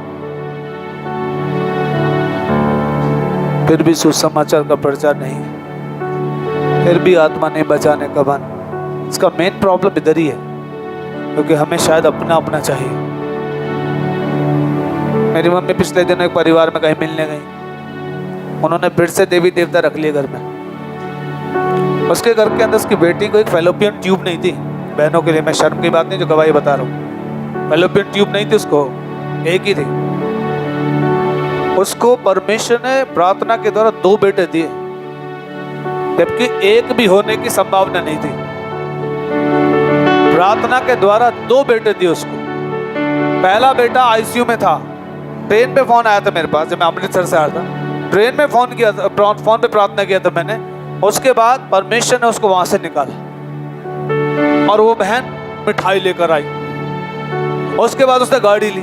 फिर भी सुसमाचार का प्रचार नहीं, फिर भी आत्मा नहीं बचाने का मन। इसका मेन प्रॉब्लम इधर ही है क्योंकि हमें शायद अपना अपना चाहिए। मेरी मम्मी पिछले दिनों एक परिवार में कहीं मिलने गई। उन्होंने फिर से देवी देवता रख लिए घर में। उसके घर के अंदर उसकी बेटी को एक फैलोपियन ट्यूब नहीं थी। बहनों के लिए मैं शर्म की बात नहीं जो गवाही बता रहा हूँ। फैलोपियन ट्यूब नहीं थी उसको, एक ही थी। उसको परमेश्वर ने प्रार्थना के द्वारा 2 बेटे दिए जबकि एक भी होने की संभावना नहीं थी। प्रार्थना के द्वारा 2 बेटे दिए उसको। पहला बेटा आईसीयू में था। ट्रेन पे फोन आया था मेरे पास जब मैं अमृतसर से आया था। ट्रेन में फोन पे प्रार्थना किया था मैंने। उसके बाद परमेश्वर ने उसको वहां से निकाला और वो बहन मिठाई लेकर आई। उसके बाद उसने गाड़ी ली,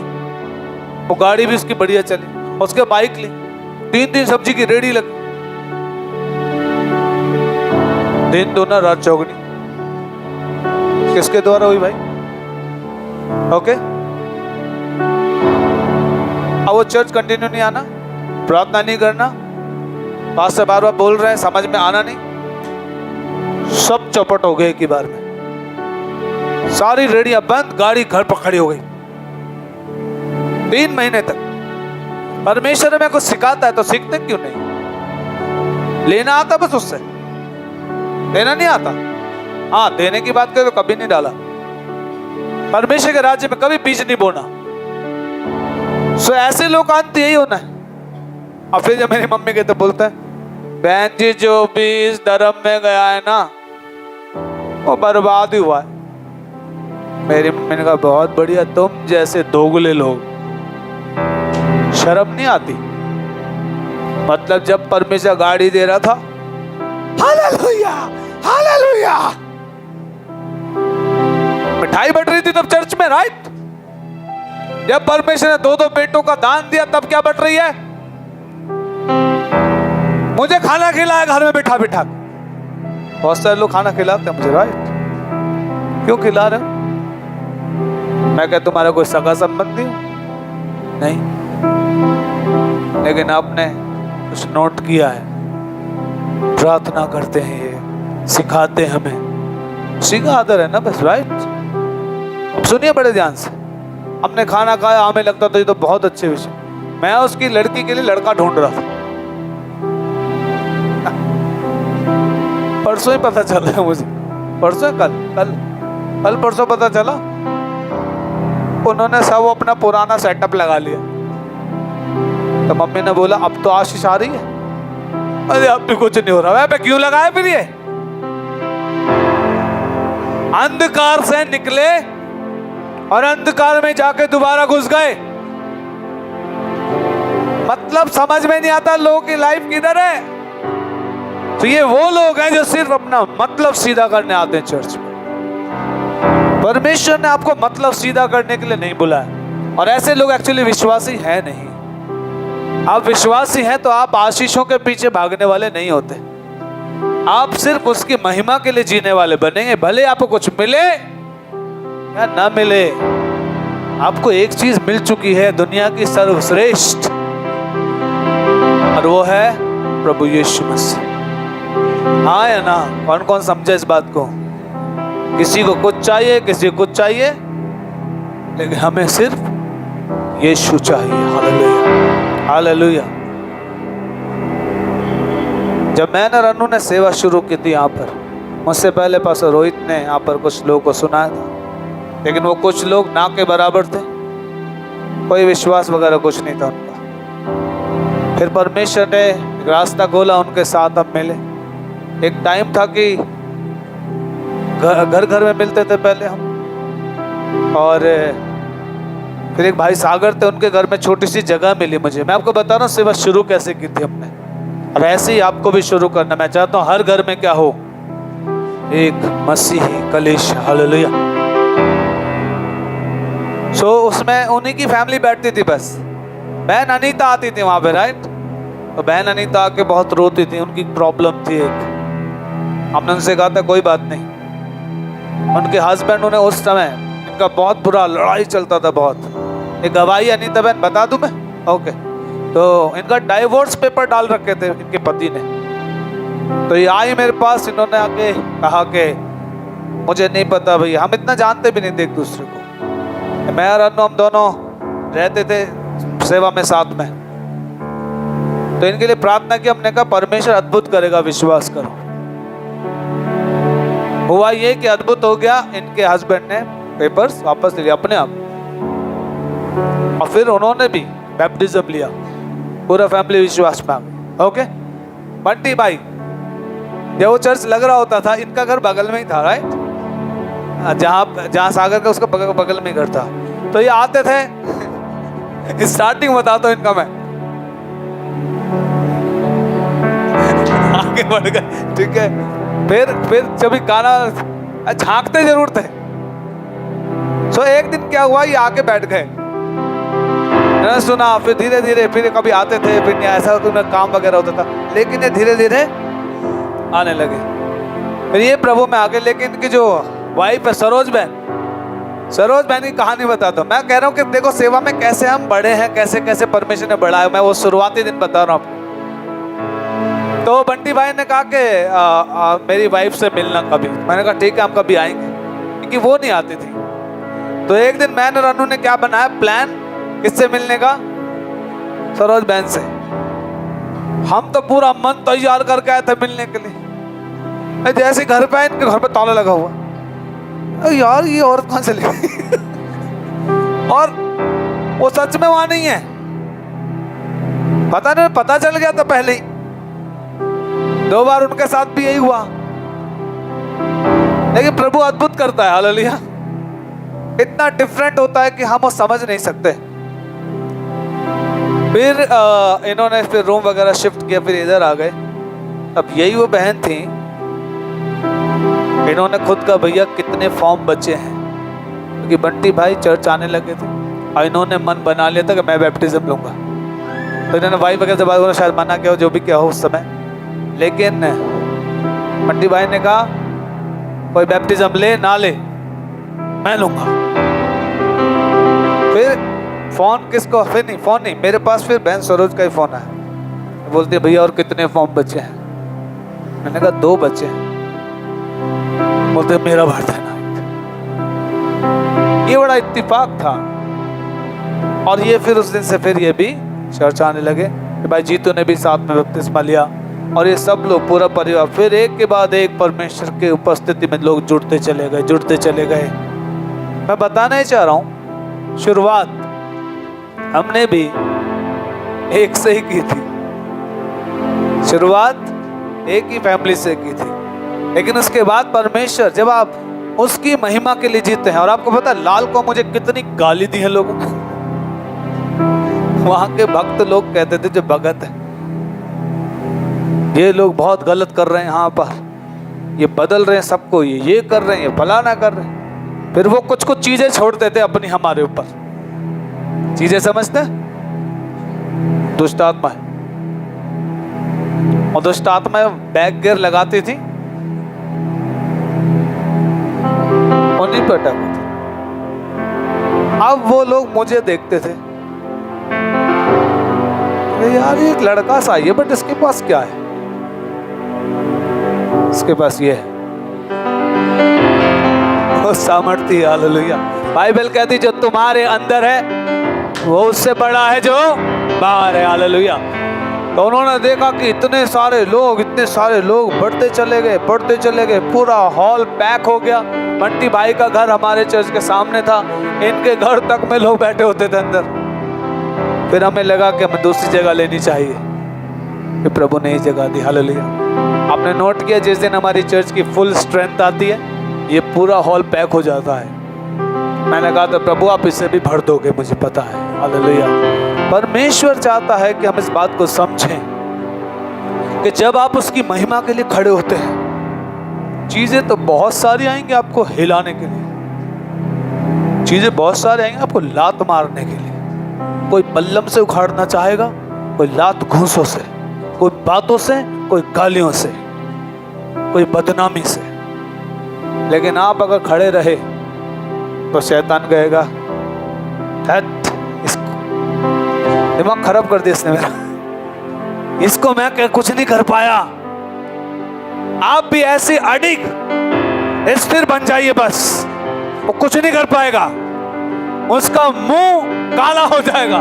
वो गाड़ी भी उसकी बढ़िया चली। उसके बाइक ली, 3 सब्जी की रेडी लगी। दिन दूना रात चौगनी। किसके द्वारा हुई भाई? ओके। अब वो चर्च कंटिन्यू नहीं आना, प्रार्थना नहीं करना, पास से बार बार बोल रहे हैं, समझ में आना नहीं। सब चौपट हो गए एक ही बार में। सारी रेडियां बंद, गाड़ी घर पर खड़ी हो गई 3 महीने तक। परमेश्वर में कुछ सिखाता है तो सीखते क्यों नहीं? लेना आता बस उससे, देना नहीं आता। हाँ, देने की बात करें तो कभी नहीं डाला। परमेश्वर के राज्य में कभी बीज नहीं बोना। सो ऐसे लोग अंत यही होना है। और फिर जब मेरी मम्मी कहते बोलते हैं बहन जी जो भी इस धर्म में गया है ना वो बर्बाद ही हुआ है। मेरी मम्मी ने कहा बहुत बढ़िया, तुम जैसे दोगले लोग, शर्म नहीं आती? मतलब जब परमेश्वर गाड़ी दे रहा था, हालेलुया हालेलुया। मिठाई बट रही थी तब चर्च में, राइट? जब परमेश्वर ने 2-2 बेटों का दान दिया तब क्या बट रही है? मुझे खाना खिलाया घर में बिठा बिठा। बहुत सारे लोग खाना खिलाते हैं मुझे, राइट? क्यों खिला रहे? मैं क्या तुम्हारा कोई सगा संबंधी हूं? नहीं, लेकिन आपने कुछ नोट किया है, प्रार्थना करते हैं, ये सिखाते हैं हमें, सीखा आदर है ना बस, राइट? अब सुनिए बड़े ध्यान से। हमने खाना खाया, हमें लगता था ये तो बहुत अच्छे विषय। मैं उसकी लड़की के लिए लड़का ढूंढ रहा था, परसों ही पता चला है मुझे, परसों कल परसों पता चला उन्होंने सब अपना पुराना सेटअप लगा लिया। तो मम्मी ने बोला अब तो आशीष आ रही है। अरे अब भी कुछ नहीं हो रहा है, मैं क्यों लगाया फिर ये? अंधकार से निकले और अंधकार में जाके दोबारा घुस गए। मतलब समझ में नहीं आता लोगों की लाइफ किधर है। तो ये वो लोग हैं जो सिर्फ अपना मतलब सीधा करने आते हैं चर्च में। परमेश्वर ने आपको मतलब सीधा करने के लिए नहीं बुलाया, और ऐसे लोग एक्चुअली विश्वासी है नहीं। आप विश्वासी हैं तो आप आशीषों के पीछे भागने वाले नहीं होते, आप सिर्फ उसकी महिमा के लिए जीने वाले बनेंगे। भले आपको कुछ मिले या ना मिले, आपको एक चीज मिल चुकी है, दुनिया की सर्वश्रेष्ठ, और वो है प्रभु यीशु मसीह। हाँ या ना? कौन कौन समझे इस बात को? किसी को कुछ चाहिए, किसी को कुछ चाहिए, लेकिन हमें सिर्फ यीशु चाहिए। Hallelujah, hallelujah. जब मैंने रन्नू ने सेवा शुरू की थी यहाँ पर, मुझसे पहले पास्टर रोहित ने यहाँ पर कुछ लोगों को सुनाया था, लेकिन वो कुछ लोग ना के बराबर थे, कोई विश्वास वगैरह कुछ नहीं था उनका। फिर परमेश्वर ने एक रास्ता खोला, उनके साथ हम मिले। एक टाइम था कि घर घर में मिलते थे पहले हम, और फिर एक भाई सागर थे, उनके घर में छोटी सी जगह मिली मुझे। मैं आपको बता रहा हूँ सेवा शुरू कैसे की थी हमने, और ऐसे ही आपको भी शुरू करना। मैं चाहता हूँ हर घर में क्या हो, एक मसीही कलीसिया। हालेलुया। सो उसमें उन्हीं की फैमिली बैठती थी बस। बहन अनीता आती थी वहां पे, राइट? तो बहन अनीता आके बहुत रोती थी, उनकी प्रॉब्लम थी एक। हमने उनसे कहा था कोई बात नहीं। उनके हस्बैंड, उन्हें उस समय इनका बहुत बुरा लड़ाई चलता था, बहुत। एक गवाही अनीता बहन बता दूं मैं? ओके। तो इनका डाइवोर्स पेपर डाल रखे थे इनके पति ने। तो ये आई मेरे पास, इन्होंने आके कहा कि मुझे नहीं पता भैया, हम इतना जानते भी नहीं थे एक दूसरे को। मैं और अन्नू हम दोनों रहते थे सेवा में साथ में। तो इनके लिए प्रार्थना की हमने, कहा परमेश्वर अद्भुत करेगा, विश्वास करो। हुआ ये कि अद्भुत हो गया, इनके हस्बैंड ने पेपर्स वापस ले लिया अपने आप, और फिर उन्होंने भी बैप्टिज्म लिया, पूरा फैमिली विश्वास में आ गया। ओके। बंटी भाई, जब वो चर्च लग रहा होता था, इनका घर बगल में ही था, राइट? जहाँ सागर का उसका बगल में ही घर था। तो ये आते थे स्टार्टिंग बताता हूँ इनका मैं, आगे बढ़ गए, ठीक है। फिर जब गाना झांकते जरूर थे। सो एक दिन क्या हुआ, ये आके बैठ गए, मैंने सुना। फिर धीरे धीरे फिर कभी आते थे, फिर ऐसा तो काम वगैरह होता था, लेकिन ये धीरे धीरे आने लगे। फिर ये प्रभु में आगे। लेकिन इनकी जो वाइफ है सरोज बहन की कहानी बताता हूँ। मैं कह रहा हूँ कि देखो सेवा में कैसे हम बड़े हैं, कैसे कैसे परमेश्वर ने बढ़ाया। मैं वो शुरुआती दिन बता रहा हूँ आपको। तो बंटी भाई ने कहा कि मेरी वाइफ से मिलना कभी। मैंने कहा ठीक है, हम कभी आएंगे, क्योंकि वो नहीं आती थी। तो एक दिन मैंने और अनु ने क्या बनाया प्लान, किससे मिलने का? सरोज बहन से। हम तो पूरा मन तैयार करके आए थे मिलने के लिए। जैसे घर पे आए, इनके घर पे ताला लगा हुआ। यार ये औरत कहां चली गई? और वो सच में वहां नहीं है, पता नहीं, पता चल गया था पहले ही। 2 बार उनके साथ भी यही हुआ। लेकिन प्रभु अद्भुत करता है। हालेलुया। इतना डिफरेंट होता है कि हम वो समझ नहीं सकते। फिर इन्होंने फिर रूम वगैरह शिफ्ट किया, फिर इधर आ गए। अब यही वो बहन थी इन्होंने खुद का भैया कितने फॉर्म बचे हैं, क्योंकि बंटी भाई चर्च आने लगे थे और इन्होंने मन बना लिया था कि मैं बैप्टिज्म लूंगा। तो इन्होंने वाइफ वगैरह से बात करो, शायद मना किया हो, जो भी क्या हो उस समय, लेकिन बंटी भाई ने कहा कोई बैप्टिज्म ले ना ले मैं लूंगा। फिर फोन किसको, फिर नहीं फोन नहीं, मेरे पास फिर बहन सरोज का ही फोन आया, बोलती है भैया और कितने फॉर्म बचे हैं? मैंने कहा 2 बचे हैं। बोलते मेरा भर देना। ये बड़ा इत्तेफाक था। और ये फिर उस दिन से फिर ये भी चर्च आने लगे कि भाई जीतू ने भी साथ में बपतिस्मा लिया, और ये सब लोग पूरा परिवार फिर एक के बाद एक परमेश्वर के उपस्थिति में लोग जुड़ते चले गए। मैं बताना ही चाह रहा हूँ, शुरुआत हमने भी एक से ही की थी, शुरुआत एक ही फैमिली से की थी, लेकिन उसके बाद परमेश्वर जब आप उसकी महिमा के लिए जीते हैं। और आपको पता है लाल को मुझे कितनी गाली दी है लोगों ने। वहां के भक्त लोग कहते थे जो भगत है, ये लोग बहुत गलत कर रहे हैं, यहाँ पर ये बदल रहे हैं सबको, ये कर रहे हैं, ये फलाना कर रहे हैं। फिर वो कुछ चीजें छोड़ते थे अपनी हमारे ऊपर, चीजें समझते, दुष्ट आत्मा है, और दुष्ट आत्मा बैक गियर लगाती थी, उन्हीं पर अटक होती। अब वो लोग मुझे देखते थे, यार ये एक लड़का सा है बट इसके पास क्या है, इसके पास ये है वो सामर्थ्य। हालेलुया। बाइबल कहती जो तुम्हारे अंदर है वो उससे बड़ा है जो बाहर है। हालेलुया। तो उन्होंने देखा कि इतने सारे लोग बढ़ते चले गए, पूरा हॉल पैक हो गया। बंटी भाई का घर हमारे चर्च के सामने था, इनके घर तक में लोग बैठे होते थे अंदर। फिर हमें लगा कि हमें दूसरी जगह लेनी चाहिए, कि प्रभु ने ये जगह दी। हालेलुया। आपने नोट किया जिस दिन हमारी चर्च की फुल स्ट्रेंथ आती है ये पूरा हॉल पैक हो जाता है। मैंने कहा था प्रभु आप इससे भी भर दोगे, मुझे पता है। हालेलुया। परमेश्वर चाहता है कि हम इस बात को समझें कि जब आप उसकी महिमा के लिए खड़े होते हैं, चीजें तो बहुत सारी आएंगी आपको हिलाने के लिए, चीजें बहुत सारी आएंगी आपको लात मारने के लिए। कोई बल्लम से उखाड़ना चाहेगा, कोई लात घूंसों से, कोई बातों से, कोई गालियों से, कोई बदनामी से। लेकिन आप अगर खड़े रहे तो शैतान कहेगा दिमाग खराब कर दिया इसने मेरा, इसको मैं कुछ नहीं कर पाया। आप भी ऐसे अडिग स्थिर बन जाइए, बस वो कुछ नहीं कर पाएगा, उसका मुंह काला हो जाएगा,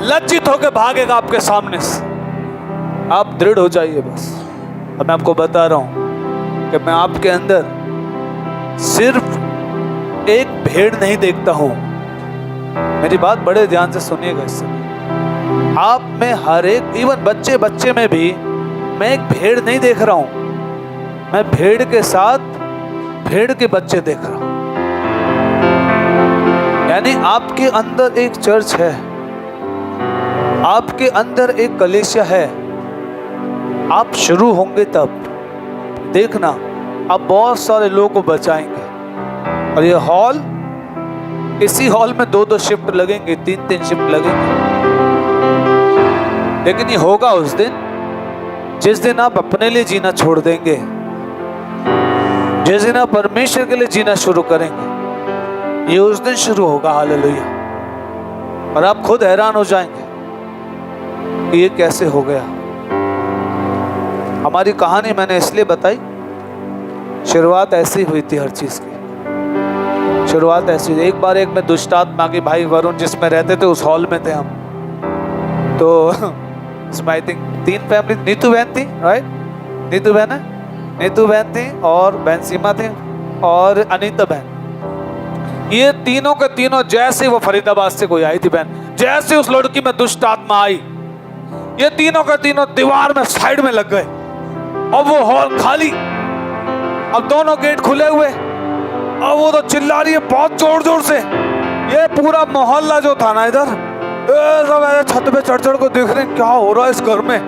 लज्जित होकर भागेगा आपके सामने से। आप दृढ़ हो जाइए बस। और मैं आपको बता रहा हूं कि मैं आपके अंदर सिर्फ एक भेड़ नहीं देखता हूं। मेरी बात बड़े ध्यान से सुनिएगा। इससे आप में हर एक, इवन बच्चे में भी मैं एक भेड़ नहीं देख रहा हूं, मैं भेड़ के साथ भेड़ के बच्चे देख रहा हूं। यानी आपके अंदर एक चर्च है, आपके अंदर एक कलीसिया है। आप शुरू होंगे तब देखना आप बहुत सारे लोगों को बचाएंगे। और ये हॉल, इसी हॉल में 2-2 शिफ्ट लगेंगे, 3-3 शिफ्ट लगेंगे। लेकिन ये होगा उस दिन जिस दिन आप अपने लिए जीना छोड़ देंगे, जिस दिन आप परमेश्वर के लिए जीना शुरू करेंगे, ये उस दिन शुरू होगा। हालेलुया। और आप खुद हैरान हो जाएंगे कि ये कैसे हो गया। हमारी कहानी मैंने इसलिए बताई, शुरुआत ऐसी हुई थी, हर चीज की शुरुआत ऐसी। एक बार एक में दुष्ट आत्मा के भाई वरुण जिसमें रहते थे उस हॉल में थे हम, तो इसमें आई थिंक 3 फैमिली, नीतू बहन थी, राइट? नीतू बहन है, नीतू बहन थी और बहन सीमा थी और अनीता बहन। ये तीनों के तीनों जैसे वो फरीदाबाद से कोई आई थी बहन, जैसे उस लड़की में दुष्ट आत्मा आई, ये तीनों के तीनों दीवार में साइड में लग गए और वो हॉल खाली। अब दोनों गेट खुले हुए और वो तो चिल्ला रही है बहुत जोर जोर से। ये पूरा मोहल्ला जो था ना इधर, सब ऐसे छत पे चढ़ को देख रहे हैं क्या हो रहा है इस घर में।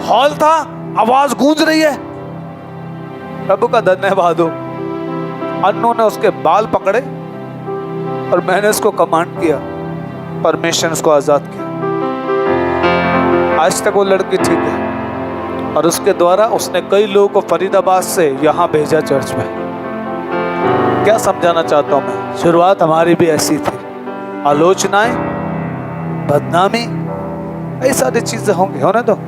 हॉल था, आवाज गूंज रही है। प्रभु का धन्यवाद हो। अन्नू ने उसके बाल पकड़े और मैंने उसको कमांड किया, परमेश्वर ने उसको आजाद किया। आज तक वो लड़की ठीक है और उसके द्वारा उसने कई लोगों को फरीदाबाद से यहाँ भेजा चर्च में। क्या समझाना चाहता हूँ मैं, शुरुआत हमारी भी ऐसी थी। आलोचनाएं, बदनामी, ये सारी चीजें होंगी, होने दो।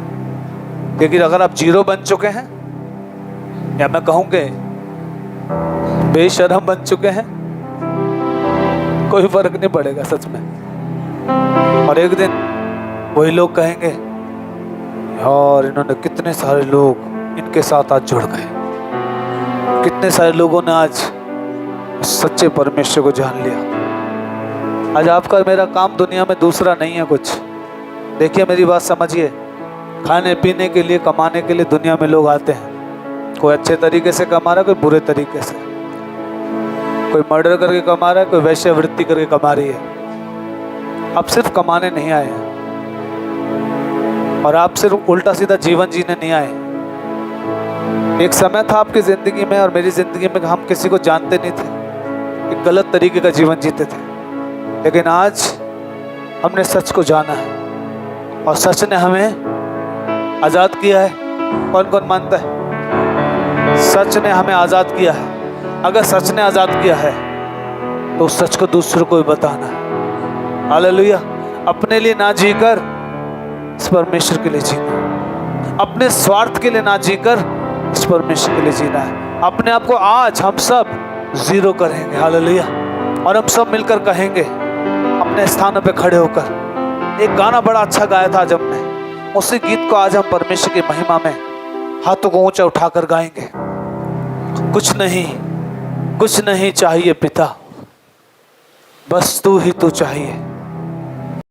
लेकिन अगर आप जीरो बन चुके हैं या मैं कहूँगे बेशरम बन चुके हैं, कोई फर्क नहीं पड़ेगा सच में। और एक दिन वही लोग कहेंगे यार इन्होंने कितने सारे लोग इनके साथ आज जुड़ गए, कितने सारे लोगों ने आज सच्चे परमेश्वर को जान लिया। आज आपका मेरा काम दुनिया में दूसरा नहीं है कुछ। देखिए मेरी बात समझिए, खाने पीने के लिए, कमाने के लिए दुनिया में लोग आते हैं। कोई अच्छे तरीके से कमा रहा है, कोई बुरे तरीके से, कोई मर्डर करके कमा रहा है, कोई वैश्यवृत्ति करके कमा रही है। आप सिर्फ कमाने नहीं आए हैं और आप सिर्फ उल्टा सीधा जीवन जीने नहीं आए। एक समय था आपकी जिंदगी में और मेरी जिंदगी में हम किसी को जानते नहीं थे, एक गलत तरीके का जीवन जीते थे। लेकिन आज हमने सच को जाना है और सच ने हमें आज़ाद किया है। कौन कौन मानता है? सच ने हमें आज़ाद किया है। अगर सच ने आज़ाद किया है तो उस सच को दूसरों को भी बताना है। हालेलुया। अपने लिए ना जीकर इस परमेश्वर के लिए जीना, अपने स्वार्थ के लिए ना जीकर इस परमेश्वर के लिए जीना है। अपने आप को आज हम सब जीरो करेंगे। हालेलुया। और हम सब मिलकर कहेंगे अपने स्थानों पे खड़े होकर। एक गाना बड़ा अच्छा गाया था आज हमने, उसी गीत को आज हम परमेश्वर की महिमा में हाथों को ऊंचा उठाकर गाएंगे। कुछ नहीं चाहिए पिता, बस तू ही तू चाहिए।